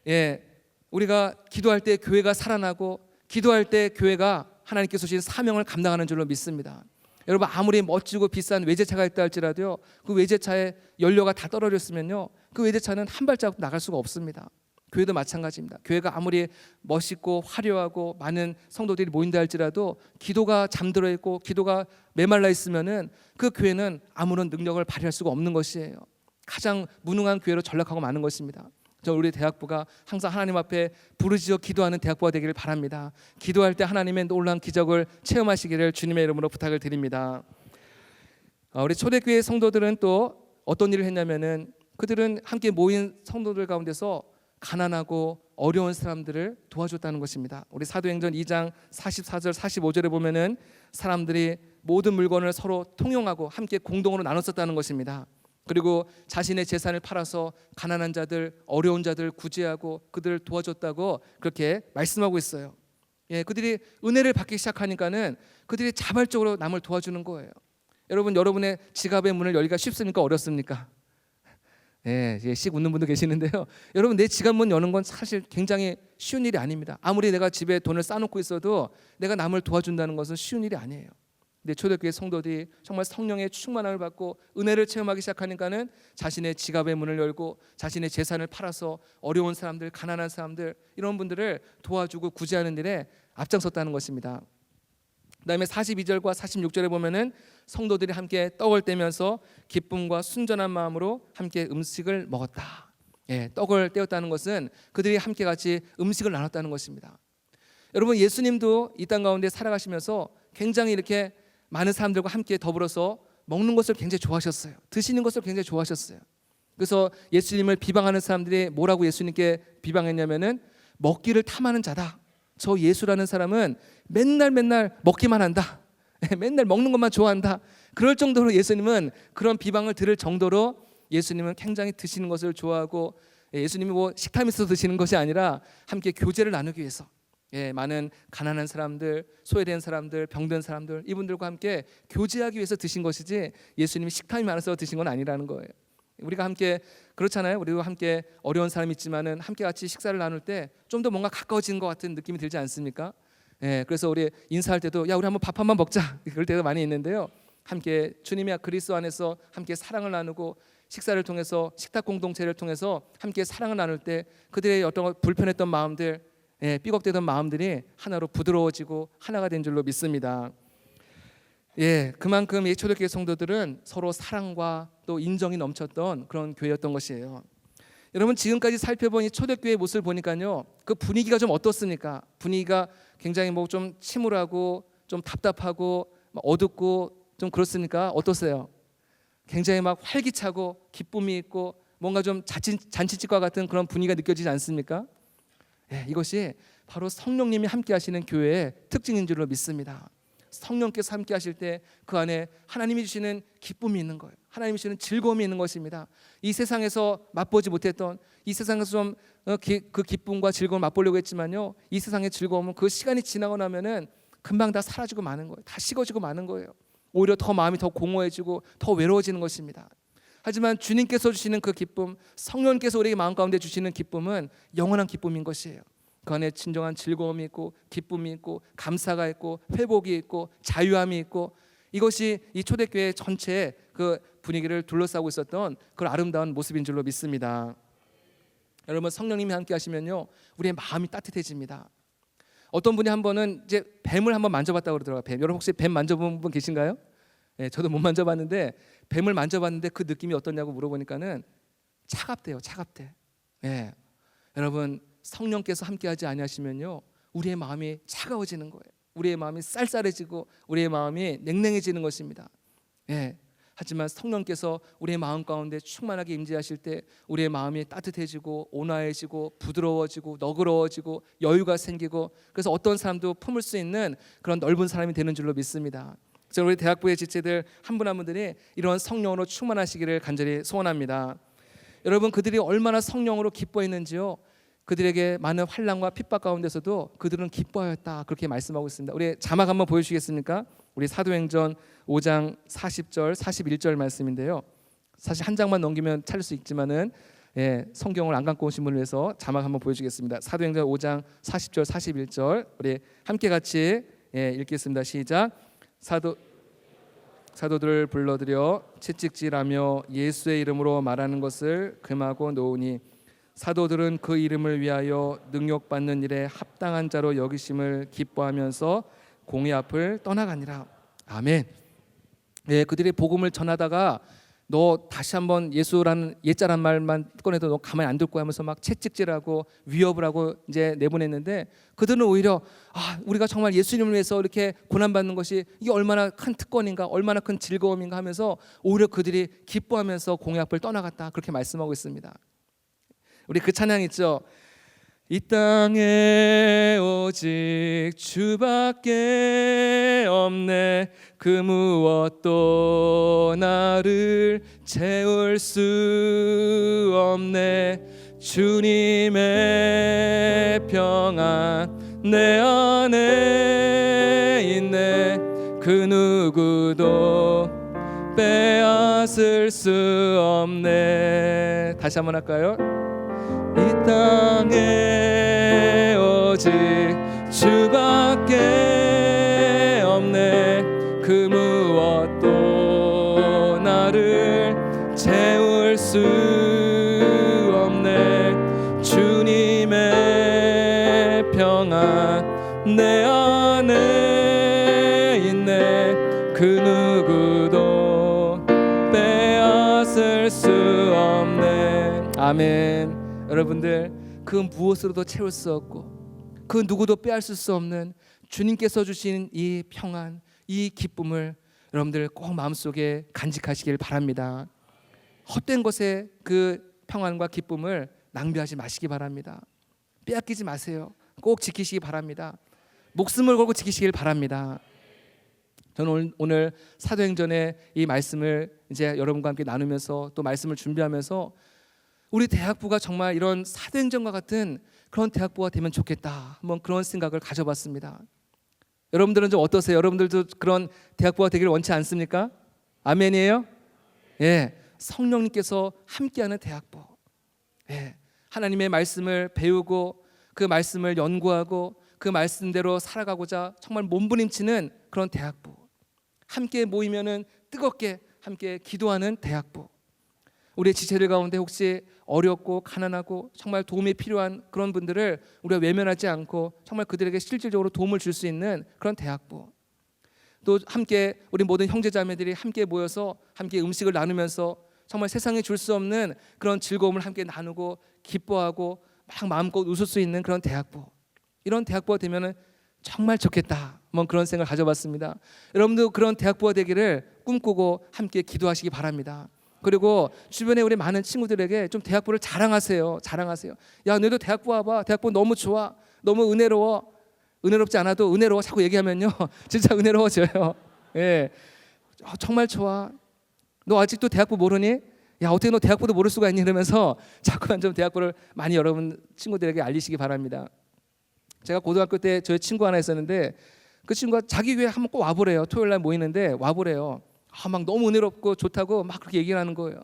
A: 예, 우리가 기도할 때 교회가 살아나고, 기도할 때 교회가 하나님께서 주신 사명을 감당하는 줄로 믿습니다. 여러분, 아무리 멋지고 비싼 외제차가 있다 할지라도요, 그 외제차에 연료가 다 떨어졌으면요, 그 외제차는 한 발자국 나갈 수가 없습니다. 교회도 마찬가지입니다. 교회가 아무리 멋있고 화려하고 많은 성도들이 모인다 할지라도 기도가 잠들어 있고 기도가 메말라 있으면은 그 교회는 아무런 능력을 발휘할 수가 없는 것이에요. 가장 무능한 교회로 전락하고 마는 것입니다. 저 우리 대학부가 항상 하나님 앞에 부르짖어 기도하는 대학부가 되기를 바랍니다. 기도할 때 하나님의 놀라운 기적을 체험하시기를 주님의 이름으로 부탁을 드립니다. 우리 초대교회 성도들은 또 어떤 일을 했냐면은, 그들은 함께 모인 성도들 가운데서 가난하고 어려운 사람들을 도와줬다는 것입니다. 우리 사도행전 2장 44절 45절에 보면은 사람들이 모든 물건을 서로 통용하고 함께 공동으로 나눴었다는 것입니다. 그리고 자신의 재산을 팔아서 가난한 자들, 어려운 자들 구제하고 그들을 도와줬다고 그렇게 말씀하고 있어요. 예, 그들이 은혜를 받기 시작하니까는 그들이 자발적으로 남을 도와주는 거예요. 여러분, 여러분의 지갑의 문을 열기가 쉽습니까? 어렵습니까? 예, 씩 웃는 분도 계시는데요. 여러분, 내 지갑 문 여는 건 사실 굉장히 쉬운 일이 아닙니다. 아무리 내가 집에 돈을 쌓아놓고 있어도 내가 남을 도와준다는 것은 쉬운 일이 아니에요. 근데 초대교회 성도들이 정말 성령의 충만함을 받고 은혜를 체험하기 시작하니까는 자신의 지갑의 문을 열고 자신의 재산을 팔아서 어려운 사람들, 가난한 사람들, 이런 분들을 도와주고 구제하는 일에 앞장섰다는 것입니다. 그다음에 42절과 46절에 보면은 성도들이 함께 떡을 떼면서 기쁨과 순전한 마음으로 함께 음식을 먹었다. 예, 떡을 떼었다는 것은 그들이 함께 같이 음식을 나눴다는 것입니다. 여러분, 예수님도 이 땅 가운데 살아가시면서 굉장히 이렇게 많은 사람들과 함께 더불어서 먹는 것을 굉장히 좋아하셨어요. 드시는 것을 굉장히 좋아하셨어요. 그래서 예수님을 비방하는 사람들이 뭐라고 예수님께 비방했냐면은, 먹기를 탐하는 자다. 저 예수라는 사람은 맨날 먹기만 한다. 맨날 먹는 것만 좋아한다. 그럴 정도로 예수님은, 그런 비방을 들을 정도로 예수님은 굉장히 드시는 것을 좋아하고, 예수님이 뭐 식탐이 있어서 드시는 것이 아니라 함께 교제를 나누기 위해서, 많은 가난한 사람들, 소외된 사람들, 병든 사람들, 이분들과 함께 교제하기 위해서 드신 것이지 예수님이 식탐이 많아서 드신 건 아니라는 거예요. 우리가 함께 그렇잖아요. 우리도 함께 어려운 사람이 있지만은 함께 같이 식사를 나눌 때 좀 더 뭔가 가까워지는 것 같은 느낌이 들지 않습니까? 그래서 우리 인사할 때도 야, 우리 한번 밥 한번 먹자, 그럴 때가 많이 있는데요. 함께 주님의 그리스도 안에서 함께 사랑을 나누고 식사를 통해서, 식탁 공동체를 통해서 함께 사랑을 나눌 때 그들의 어떤 불편했던 마음들, 삐걱대던 마음들이 하나로 부드러워지고 하나가 된 줄로 믿습니다. 그만큼 이 초대교회 성도들은 서로 사랑과 또 인정이 넘쳤던 그런 교회였던 것이에요. 여러분, 지금까지 살펴본 이 초대교회의 모습을 보니까요, 그 분위기가 좀 어떻습니까? 분위기가 굉장히 뭐 좀 침울하고 좀 답답하고 어둡고 좀 그렇습니까? 어떠세요? 굉장히 막 활기차고 기쁨이 있고 뭔가 좀 잔치집과 같은 그런 분위기가 느껴지지 않습니까? 이것이 바로 성령님이 함께 하시는 교회의 특징인 줄로 믿습니다. 성령께서 함께 하실 때 그 안에 하나님이 주시는 기쁨이 있는 거예요. 하나님이 주시는 즐거움이 있는 것입니다. 이 세상에서 맛보지 못했던, 이 세상에서 좀 그 기쁨과 즐거움을 맛보려고 했지만요, 이 세상의 즐거움은 그 시간이 지나고 나면은 금방 다 사라지고 마는 거예요. 다 식어지고 마는 거예요. 오히려 더 마음이 더 공허해지고 더 외로워지는 것입니다. 하지만 주님께서 주시는 그 기쁨, 성령께서 우리에게 마음 가운데 주시는 기쁨은 영원한 기쁨인 것이에요. 그 안에 진정한 즐거움이 있고 기쁨이 있고 감사가 있고 회복이 있고 자유함이 있고, 이것이 이 초대교회 전체의 그 분위기를 둘러싸고 있었던 그런 아름다운 모습인 줄로 믿습니다. 여러분, 성령님이 함께 하시면요, 우리의 마음이 따뜻해집니다. 어떤 분이 한 번은 이제 뱀을 한번 만져봤다고 그러더라고요. 뱀. 여러분 혹시 뱀 만져본 분 계신가요? 네, 저도 못 만져봤는데 뱀을 만져봤는데 그 느낌이 어떠냐고 물어보니까는 차갑대요. 차갑대. 네. 여러분, 성령께서 함께하지 아니하시면요, 우리의 마음이 차가워지는 거예요. 우리의 마음이 쌀쌀해지고 우리의 마음이 냉랭해지는 것입니다. 네. 하지만 성령께서 우리의 마음 가운데 충만하게 임재하실 때 우리의 마음이 따뜻해지고 온화해지고 부드러워지고 너그러워지고 여유가 생기고, 그래서 어떤 사람도 품을 수 있는 그런 넓은 사람이 되는 줄로 믿습니다. 그래서 우리 대학부의 지체들 한 분 한 분들이 이런 성령으로 충만하시기를 간절히 소원합니다. 여러분, 그들이 얼마나 성령으로 기뻐했는지요, 그들에게 많은 환난과 핍박 가운데서도 그들은 기뻐하였다, 그렇게 말씀하고 있습니다. 우리 자막 한번 보여주시겠습니까? 우리 사도행전 5장 40절 41절 말씀인데요, 사실 한 장만 넘기면 찾을 수 있지만은 성경을 안 갖고 오신 분을 위해서 자막 한번 보여주겠습니다. 사도행전 5장 40절 41절 우리 함께 같이 읽겠습니다. 시작. 사도들을 불러들여 채찍질하며 예수의 이름으로 말하는 것을 금하고 놓으니 사도들은 그 이름을 위하여 능욕받는 일에 합당한 자로 여기심을 기뻐하면서 공의 앞을 떠나가니라. 아멘. 그들이 복음을 전하다가 너 다시 한번 예수라는 옛자란 말만 꺼내도 너 가만히 안 둘 거야 하면서 막 채찍질하고 위협을 하고 이제 내보냈는데, 그들은 오히려 우리가 정말 예수님을 위해서 이렇게 고난받는 것이 이게 얼마나 큰 특권인가, 얼마나 큰 즐거움인가 하면서 오히려 그들이 기뻐하면서 공의 앞을 떠나갔다, 그렇게 말씀하고 있습니다. 우리 그 찬양 있죠. 이 땅에 오직 주밖에 없네, 그 무엇도 나를 채울 수 없네, 주님의 평안 내 안에 있네, 그 누구도 빼앗을 수 없네. 다시 한번 할까요? 이 땅에 오직 주밖에 없네, 그 무엇도 나를 채울 수 없네, 주님의 평안 내 안에 있네, 그 누구도 빼앗을 수 없네. 아멘. 여러분들, 그 무엇으로도 채울 수 없고 그 누구도 빼앗을 수 없는 주님께서 주신 이 평안, 이 기쁨을 여러분들 꼭 마음속에 간직하시길 바랍니다. 헛된 것에 그 평안과 기쁨을 낭비하지 마시기 바랍니다. 빼앗기지 마세요. 꼭 지키시기 바랍니다. 목숨을 걸고 지키시길 바랍니다. 저는 오늘 사도행전의 이 말씀을 이제 여러분과 함께 나누면서 또 말씀을 준비하면서 우리 대학부가 정말 이런 사도행전과 같은 그런 대학부가 되면 좋겠다, 한번 그런 생각을 가져봤습니다. 여러분들은 좀 어떠세요? 여러분들도 그런 대학부가 되기를 원치 않습니까? 아멘이에요? 성령님께서 함께하는 대학부, 하나님의 말씀을 배우고 그 말씀을 연구하고 그 말씀대로 살아가고자 정말 몸부림치는 그런 대학부, 함께 모이면은 뜨겁게 함께 기도하는 대학부. 우리 지체들 가운데 혹시 어렵고 가난하고 정말 도움이 필요한 그런 분들을 우리가 외면하지 않고 정말 그들에게 실질적으로 도움을 줄 수 있는 그런 대학부, 또 함께 우리 모든 형제자매들이 함께 모여서 함께 음식을 나누면서 정말 세상에 줄 수 없는 그런 즐거움을 함께 나누고 기뻐하고 막 마음껏 웃을 수 있는 그런 대학부, 이런 대학부가 되면은 정말 좋겠다, 뭐 그런 생각을 가져봤습니다. 여러분도 그런 대학부가 되기를 꿈꾸고 함께 기도하시기 바랍니다. 그리고 주변에 우리 많은 친구들에게 좀 대학부를 자랑하세요. 야, 너희도 대학부 와봐. 대학부 너무 좋아. 너무 은혜로워. 은혜롭지 않아도 은혜로워. 자꾸 얘기하면요, 진짜 은혜로워져요. 정말 좋아. 너 아직도 대학부 모르니? 야, 어떻게 너 대학부도 모를 수가 있니? 이러면서 자꾸만 좀 대학부를 많이 여러분 친구들에게 알리시기 바랍니다. 제가 고등학교 때 저희 친구 하나 있었는데 그 친구가 자기 교회 한번 꼭 와보래요. 토요일 날 모이는데 와보래요. 막 너무 은혜롭고 좋다고 막 그렇게 얘기를 하는 거예요.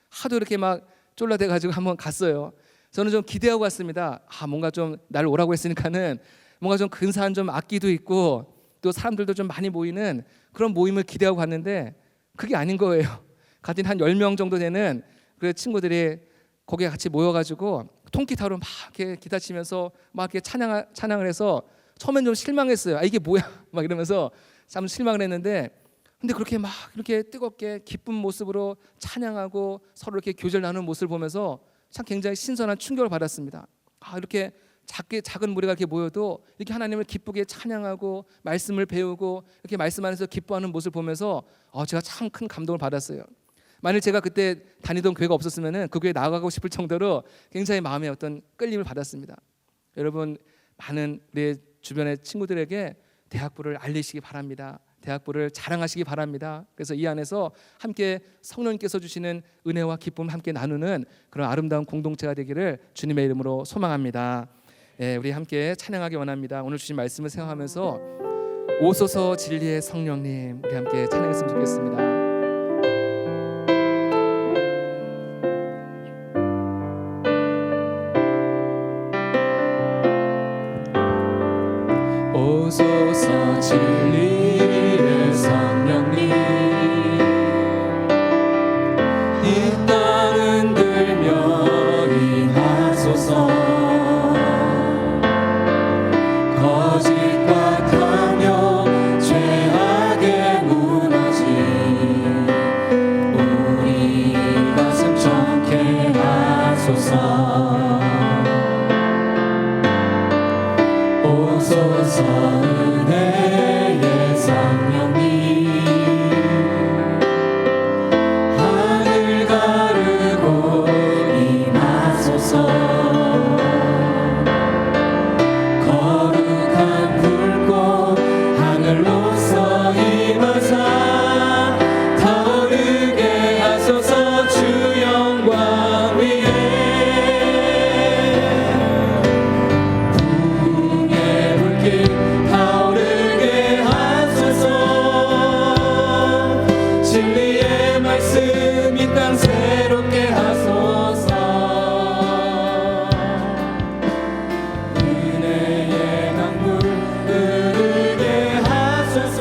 A: 하도 이렇게 막 쫄라대 가지고 한번 갔어요. 저는 좀 기대하고 왔습니다. 뭔가 좀 날 오라고 했으니까는 뭔가 좀 근사한 좀 악기도 있고 또 사람들도 좀 많이 모이는 그런 모임을 기대하고 갔는데 그게 아닌 거예요. 같은 한 10명 정도 되는 그 친구들이 거기에 같이 모여가지고 통기타로 막 이렇게 기타 치면서 막 이렇게 찬양을 해서 처음엔 좀 실망했어요. 이게 뭐야? 막 이러면서 참 실망을 했는데, 근데 그렇게 막 이렇게 뜨겁게 기쁜 모습으로 찬양하고 서로 이렇게 교제를 나누는 모습을 보면서 참 굉장히 신선한 충격을 받았습니다. 이렇게 작은 무리가 이렇게 모여도 이렇게 하나님을 기쁘게 찬양하고 말씀을 배우고 이렇게 말씀 안에서 기뻐하는 모습을 보면서 제가 참 큰 감동을 받았어요. 만일 제가 그때 다니던 교회가 없었으면은 그 교회에 나가고 싶을 정도로 굉장히 마음에 어떤 끌림을 받았습니다. 여러분, 많은 내 주변의 친구들에게 대학부를 알리시기 바랍니다. 대학부를 자랑하시기 바랍니다. 그래서 이 안에서 함께 성령님께서 주시는 은혜와 기쁨을 함께 나누는 그런 아름다운 공동체가 되기를 주님의 이름으로 소망합니다. 우리 함께 찬양하기 원합니다. 오늘 주신 말씀을 생각하면서 오소서 진리의 성령님, 우리 함께 찬양했으면 좋겠습니다.
B: 오소서 진리의 성령님, 이 땅은 들며 임하소서. 거짓과 타며 죄악에 무너진 우리 가슴 정케 하소서. 오소서 은혜의 성령님, 하늘 가르고 임하소서. 거룩한 불꽃 하늘로서 임하사 타오르게 하소서. 주 영광 위에 타오르게 하소서. 진리의 말씀 이 땅 새롭게 하소서. 은혜의 강물 흐르게 하소서.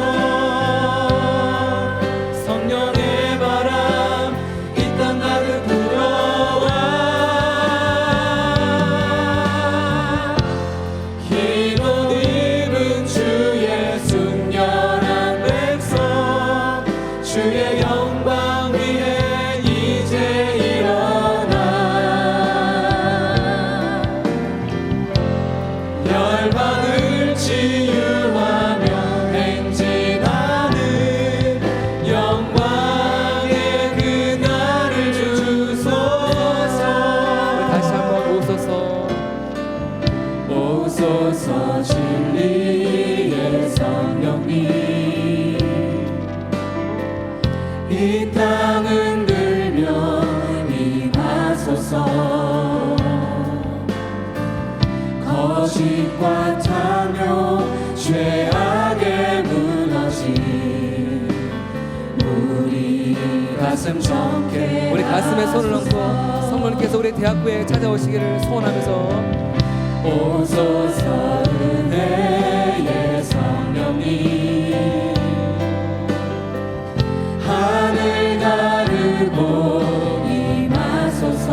B: 성령의 바람 이 땅 가득 불어와 흰 옷 입은 주의 순결한 백성, 주의 영광 위에 이제 일어나 열방을 치유하며 행진하는 영광의 그날을 주소서.
A: 다시 한번
B: 오소서 진리의 성령님, 이 땅은 들며 임하소서. 거짓과 타며 죄악에 무너진 우리 가슴 정케
A: 우리 가슴에 손을 얹고 성령님께서 우리 대학부에 찾아오시기를 소원하면서
B: 오소서 은혜의 성령님, 하늘 가르고 임하소서.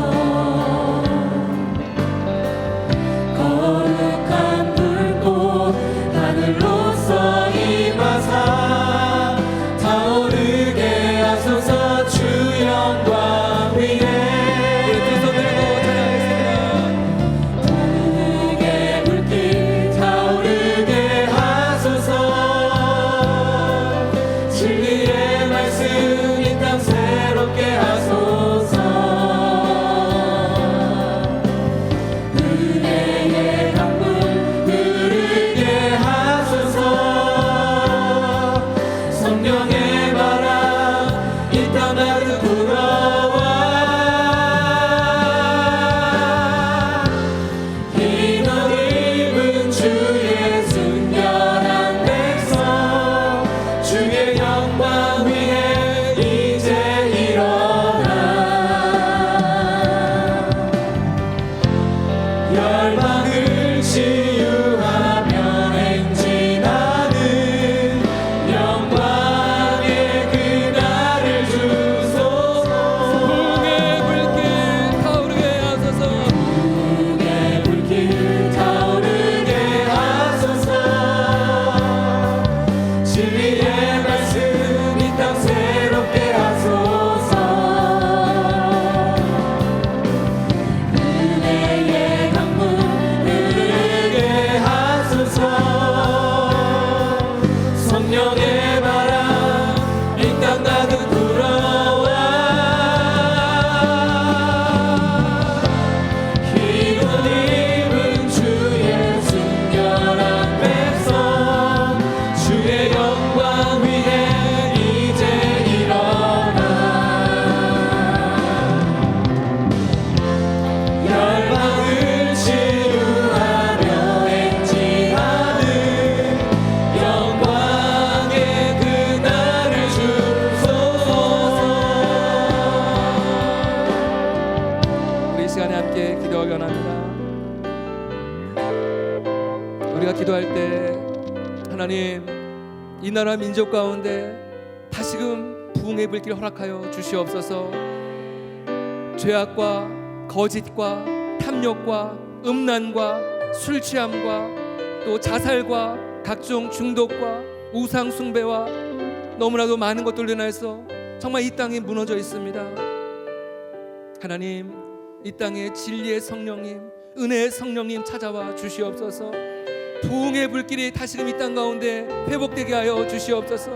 B: 거룩한 불꽃 하늘로서 임하사 타오르게 하소서. 주 영광 위에 타오르게 열방을 치유하며 행진하는 영광의 그날을 주소서.
A: 부흥의 불길 타오르게 하소서.
B: 부흥의 불길 타오르게 하소서. 진리의 말씀 이 땅 새롭게 하소서. 은혜의 강물 흐르게 하소서. 성령의 바람 이 땅 가득 불어와 흰 옷 입은 주의 순결한 백성 주의 영광 위에 이제 일어나 열방을 치유하며 행진하는 영광의 그날을 주소서.
A: 우리 이 시간에 함께 기도하기 원합니다. 우리가 기도할 때 하나님, 이 나라 민족 가운데 다시금 부흥의 불길 허락하여 주시옵소서. 죄악과 거짓과 탐욕과 음란과 술 취함과 또 자살과 각종 중독과 우상 숭배와 너무나도 많은 것들로 인해서 정말 이 땅이 무너져 있습니다. 하나님, 이 땅에 진리의 성령님, 은혜의 성령님 찾아와 주시옵소서. 부흥의 불길이 다시금 이 땅 가운데 회복되게 하여 주시옵소서.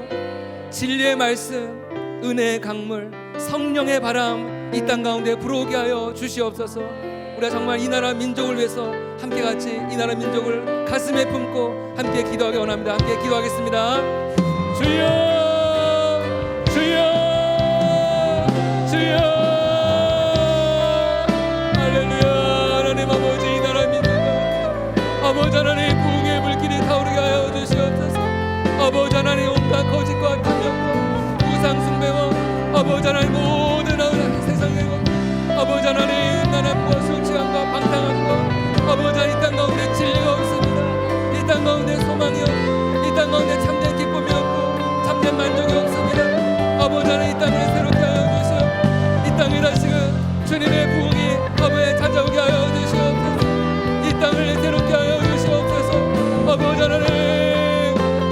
A: 진리의 말씀, 은혜의 강물, 성령의 바람 이 땅 가운데 불어오게 하여 주시옵소서. 우리가 정말 이 나라 민족을 위해서 함께 같이 이 나라 민족을 가슴에 품고 함께 기도하기 원합니다. 함께 기도하겠습니다. 주여, 주여, 주여. 할렐루야. 하나님 아버지, 이 나라 민족 아버지 하나님 부흥의 불길이 타오르게 하여 주시옵소서. 아버지 하나님 온갖 거짓과 탐욕과 우상 숭배와 아버지 하나님 모든 세상의 것 아버지 하나님 음란함과 술 취함과 방탕함과 아버지 하나님 이 땅 가운데 진리가 없습니다. 이 땅 가운데 소망이 없고 이 땅 가운데 참된 기쁨이 없고 참된 만족이 없습니다. 아버지 하나님 이 땅을 새롭게 하여 주시옵소서. 이 땅에 다시금 주님의 부흥이 아버지 찾아오게 하여 주시옵소서. 이 땅을 새롭게 하여 주시옵소서. 아버지 하나님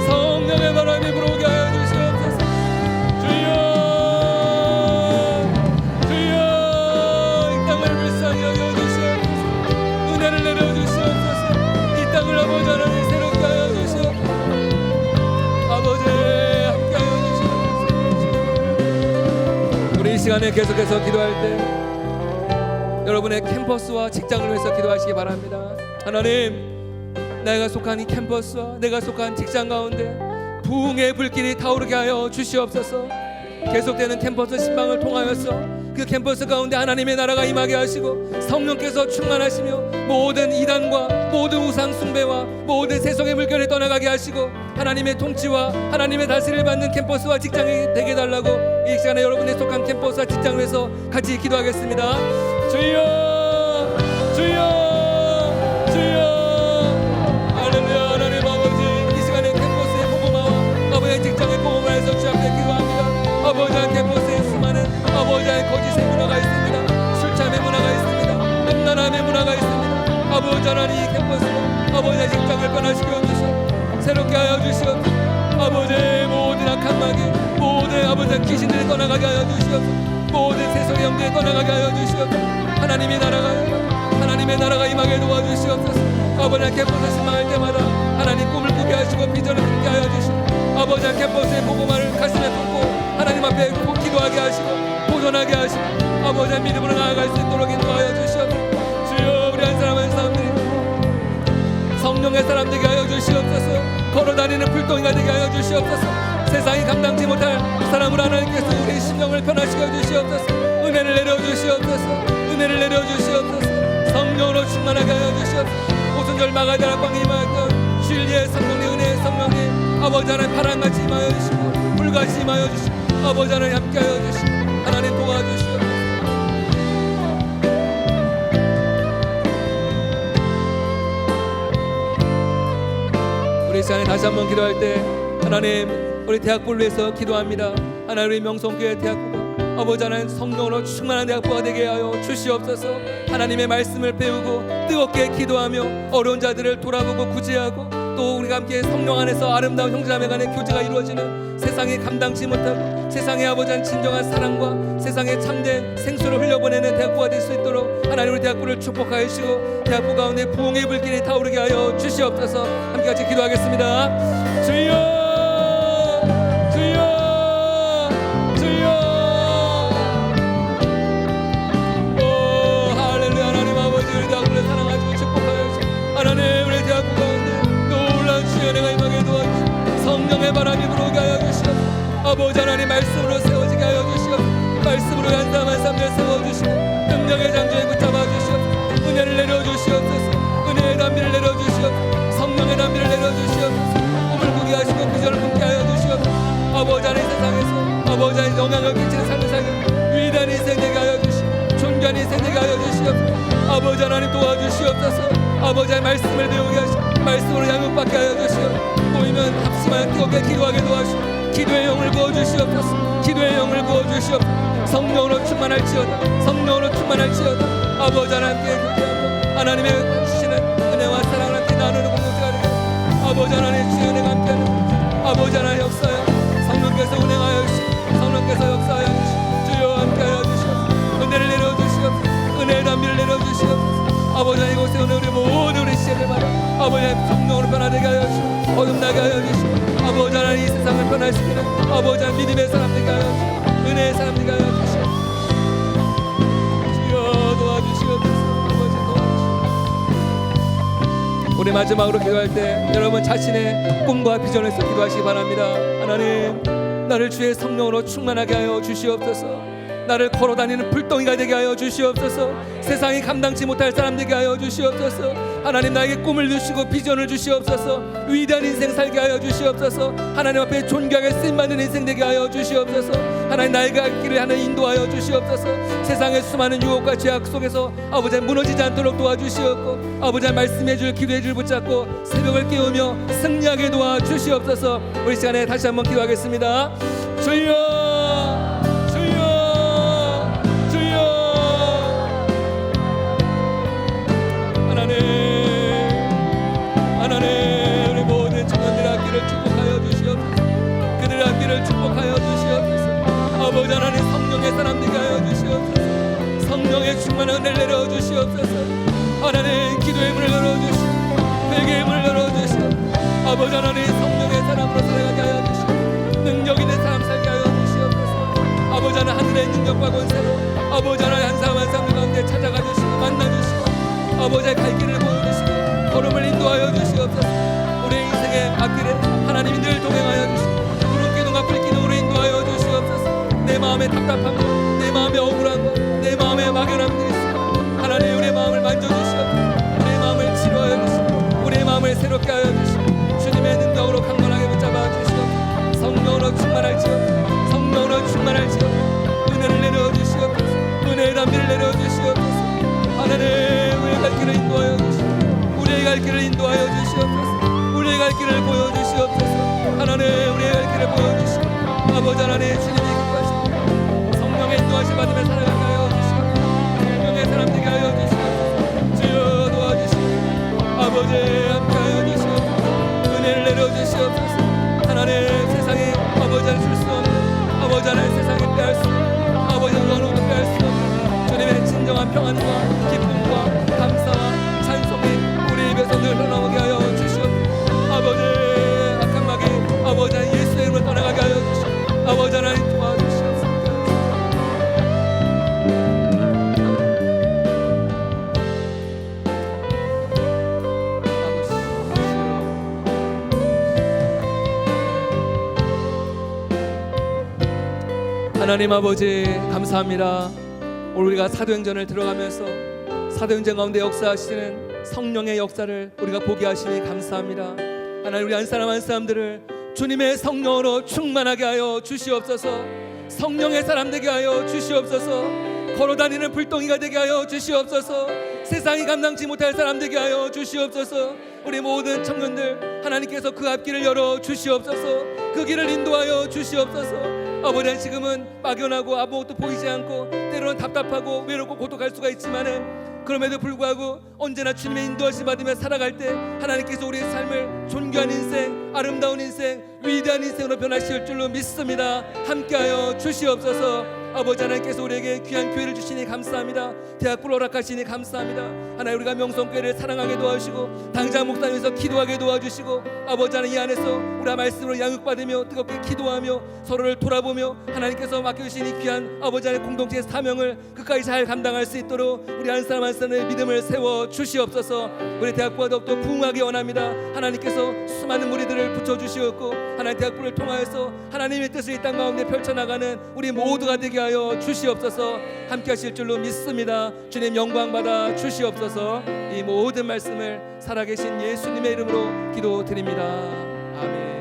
A: 성령의 바람이 불어오게 하여 주시옵소서. 주여, 주여, 이 땅을 불쌍히 여겨 주시옵소서. 은혜를 내려 주시옵소서. 이 땅을 아버지 하나님 새롭게 하여 주시옵소서. 아버지 함께 하여 주시옵소서. 우리 이 시간에 계속해서 기도할 때 여러분의 캠퍼스와 직장을 위해서 기도하시기 바랍니다. 하나님, 내가 속한 이 캠퍼스와 내가 속한 직장 가운데 부흥의 불길이 타오르게 하여 주시옵소서. 계속되는 캠퍼스 신방을 통하여서 그 캠퍼스 가운데 하나님의 나라가 임하게 하시고 성령께서 충만하시며 모든 이단과 모든 우상 숭배와 모든 세속의 물결을 떠나가게 하시고 하나님의 통치와 하나님의 다스림을 받는 캠퍼스와 직장이 되게 해달라고 이 시간에 여러분의 속한 캠퍼스와 직장을 위해서 같이 기도하겠습니다. 주여, 주여, 주여. 할렐루야. 하나님 아버지, 이 시간에 캠퍼스의 복음화와 아버지의 직장의 복음을 해서 주 앞에 기도합니다. 아버지의 캠퍼스에 수많은 아버지의 거짓의 문화가 있습니다. 술참의 문화가 있습니다. 음란함의 문화가 있습니다. 아버지 하나님 이 캠퍼스로 아버지의 직장을 변화시켜 주시옵소서. 새롭게 하여 주시옵소서. 아버지의 모든 악한 마귀, 모든 아버지의 귀신들이 떠나가게 하여 주시옵소서. 모든 세속의 영들이 떠나가게 하여 주시옵소서. 하나님의 나라가 임하게 도와주시옵소서. 아버지의 캠퍼스 신망할 때마다 하나님 꿈을 꾸게 하시고 비전을 품게 하여 주시고 아버지의 캠퍼스의 복음화를 가슴에 품고 하나님 앞에 기도하게 하시고 도전하게 하시고 아버지의 믿음으로 나아갈 수 있도록 인도하여 주시옵소서. 주여, 우리 한 사람 한 사람들이 성령의 사람 되게 하여 주시옵소서. 걸어다니는 불똥이가 되게 하여 주시옵소서. 세상이 감당지 못할 사람으로 하나님께서 우리 심령을 변화시켜 주시옵소서. 은혜를 내려주시옵소서. 은혜를 내려주시옵소서. 성령으로 충만하게 하여 주시옵소서. 오순절 마가다라 광에 임하였던 진리의 성령님, 은혜의 성령님 아버지 하나님 바람같이 임하여 주시고 불같이 임하여 주시고 아버지 하나님 함께 하여 주시고 하나님 도와주시옵소서. 우리 시간에 다시 한번 기도할 때 하나님 우리 대학부를 위해서 기도합니다. 하나님 우리 명성교회 대학부가 아버지 하나님 성령으로 충만한 대학부가 되게 하여 주시옵소서. 하나님의 말씀을 배우고 뜨겁게 기도하며 어려운 자들을 돌아보고 구제하고 또 우리가 함께 성령 안에서 아름다운 형제자매 간의 교제가 이루어지는 세상에 감당치 못하고 세상에 아버지 한 진정한 사랑과 세상에 참된 생수를 흘려보내는 대학부가 될 수 있도록 하나님 우리 대학부를 축복하여 주시고 대학부 가운데 부흥의 불길이 타오르게 하여 주시옵소서. 함께 같이 기도하겠습니다. 주여 하나님 우리 대학부 가운데 놀라운 주의 은혜가 임하게 도와주시고 성령의 바람이 불어오게 하여 주시옵소서. 아버지 하나님 말씀으로 세워지게 하여 주시옵소서. 말씀으로 한 사람 한 사람을 세워주시고 능력의 장조에 붙잡아 주시옵소서. 은혜를 내려주시옵소서. 은혜의 담비를 내려주시옵소서. 성령의 담비를 내려주시옵소서. 꿈을 꾸게 하시고 비전을 품게 하여 주시옵소서. 아버지 하나님 세상에서 아버지 하나님 영향을 끼치는 삶을 살게 위대한 인생 되게 하여 주시고 존귀한 인생 되게 하여 주시옵소서. 아버지 하나님 도와주시옵소서. 아버지 하나님 말씀을 배우게 하시고 말씀으로 양육받게 하여 주시옵소서. 모이면 합심하여 뜨겁게 기도하게 도와주시고 기도의 영을 부어주시옵소서. 기도의 영을 부어주시옵소서. 성령으로 충만할지어다. 성령으로 충만할지어다. 아버지 하나님께 교제하고 하나님의 주시는 은혜와 사랑을 함께 나누는 공동체가 되게 아버지 하나님의 주의 은혜가 함께하는 아버지 하나님 역사여 성령께서 운행하여 주시고 성령께서 역사하여 주시고 주여 함께하여 주시옵소서. 은혜를 내려주시옵소서. 은혜의 담비를 내려주시옵소서. 아버지 하나님 이곳에 오늘 우리 모든 우리 시대를 말하 아버지 하나님 성령으로 변화되게 하여 주시고 거듭나게 하여 주시고 아버지 하나님 이 세상을 변화시키는 아버지 하나님 믿음의 사람 되게 하여 주시고 은혜의 사람 되게 하여 주시고 주여 도와주시옵소서. 아버지 도와주시옵소서. 우리 마지막으로 기도할 때 여러분 자신의 꿈과 비전에서 기도하시기 바랍니다. 하나님 나를 주의 성령으로 충만하게 하여 주시옵소서. 나를 걸어다니는 불덩이가 되게 하여 주시옵소서. 세상이 감당치 못할 사람 되게 하여 주시옵소서. 하나님 나에게 꿈을 주시고 비전을 주시옵소서. 위대한 인생 살게 하여 주시옵소서. 하나님 앞에 존귀하게 쓰임받는 인생 되게 하여 주시옵소서. 하나님 나의 갈 길을 하나 인도하여 주시옵소서. 세상의 수많은 유혹과 죄악 속에서 아버지 무너지지 않도록 도와주시옵고 아버지 말씀해 줄 기도해 줄 붙잡고 새벽을 깨우며 승리하게 도와주시옵소서. 우리 시간에 다시 한번 기도하겠습니다. 주여 하나님 우리 모든 청년들의 앞길을 축복하여 주시옵소서. 그들의 앞길을 축복하여 주시옵소서. 아버지 하나님 성령의 사람 되게 하여 주시옵소서. 성령의 충만한 은혜를 내려 주시옵소서. 하나님 기도의 문을 열어주시고 회개의 문을 열어주시고 아버지 하나님 성령의 사람으로 살아가게 하여 주시고 능력 있는 사람 살게 하여 주시옵소서. 아버지 하나님 하늘의 능력과 권세로 아버지 하나님 한 사람 한 사람 가운데 찾아가 주시고 만나 주시고 아버지의 갈 길을 보여주시고 걸음을 인도하여 주시옵소서. 우리의 인생의 앞길에 하나님이 늘 동행하여 주시고 구름 기둥과 불 기둥으로 인도하여 주시옵소서. 내 마음의 답답함과 내 마음의 억울함과 내 마음의 막연함들이 있습니다. 하나님 우리의 마음을 만져주시옵소서. 우리의 마음을 치료하여 주시고 우리의 마음을 새롭게 하여 주시고 주님의 능력으로 강건하게 붙잡아 주시옵소서. 성령으로 충만할지어다. 성령으로 충만할지어다. 은혜를 내려주시옵소서. 은혜의 담비를 내려주시옵소서. 하나님 우리의 갈 길을 인도하여 주시고 우리의 갈 길을 인도하여 주시옵소서. 우리의 갈 길을 보여주시옵소서. 하나님 우리의 갈 길을 보여주시고 아버지 하나님 주님이 기뻐하시고 성령의 인도하심 받으며 살아가게 하여 주시고 성령의 사람 되게 하여 주시옵소서. 주여 도와주시고 아버지 함께 하여 주시옵소서. 은혜를 내려주시옵소서. 하나님 세상에 아버지 하나님 줄 수 없는 아버지 하나님 세상에 빼앗을 수 없는 아버지 하나님 빼앗을 수 없는 주님의 진정한 평안과 기쁨과 감사와 찬송이 우리 입에서 늘 흘러나오게 하여 주시옵소서. 아버지 악한 마귀 아버지 하나님 예수의 이름으로 떠나가게 하여 주시옵소서. 아버지 하나님 도와주시옵소서. 하나님 아버지 감사합니다. 오늘 우리가 사도행전을 들어가면서 사도행전 가운데 역사하시는 성령의 역사를 우리가 보게 하시니 감사합니다. 하나님 우리 한 사람 한 사람들을 주님의 성령으로 충만하게 하여 주시옵소서. 성령의 사람 되게 하여 주시옵소서. 걸어다니는 불덩이가 되게 하여 주시옵소서. 세상이 감당치 못할 사람 되게 하여 주시옵소서. 우리 모든 청년들 하나님께서 그 앞길을 열어 주시옵소서. 그 길을 인도하여 주시옵소서. 아버지, 지금은 막연하고 아무것도 보이지 않고 때로는 답답하고 외롭고 고독할 수가 있지만은 그럼에도 불구하고 언제나 주님의 인도하심 받으며 살아갈 때 하나님께서 우리의 삶을 존귀한 인생, 아름다운 인생, 위대한 인생으로 변하실 줄로 믿습니다. 함께하여 주시옵소서. 아버지, 하나님께서 우리에게 귀한 교회를 주시니 감사합니다. 대학부를 허락하시니 감사합니다. 하나님, 우리가 명성교회를 사랑하게 도와주시고 당장 목사님에서 기도하게 도와주시고 아버지, 하나님 이 안에서 우리가 말씀으로 양육받으며 뜨겁게 기도하며 서로를 돌아보며 하나님께서 맡겨주신 이 귀한 아버지 하나님 공동체의 사명을 끝까지 잘 감당할 수 있도록 우리 한 사람 한 사람의 믿음을 세워 주시옵소서. 우리 대학부가 더욱더 부흥하기 원합니다. 하나님께서 수많은 무리들을 붙여주시었고 하나님 대학부를 통하여서 하나님의 뜻을 이 땅 가운데 펼쳐나가는 우리 모두가 되게 하여 주시옵소서. 함께 하실 줄로 믿습니다. 주님 영광 받아 주시옵소서. 이 모든 말씀을 살아계신 예수님의 이름으로 기도드립니다. 아멘.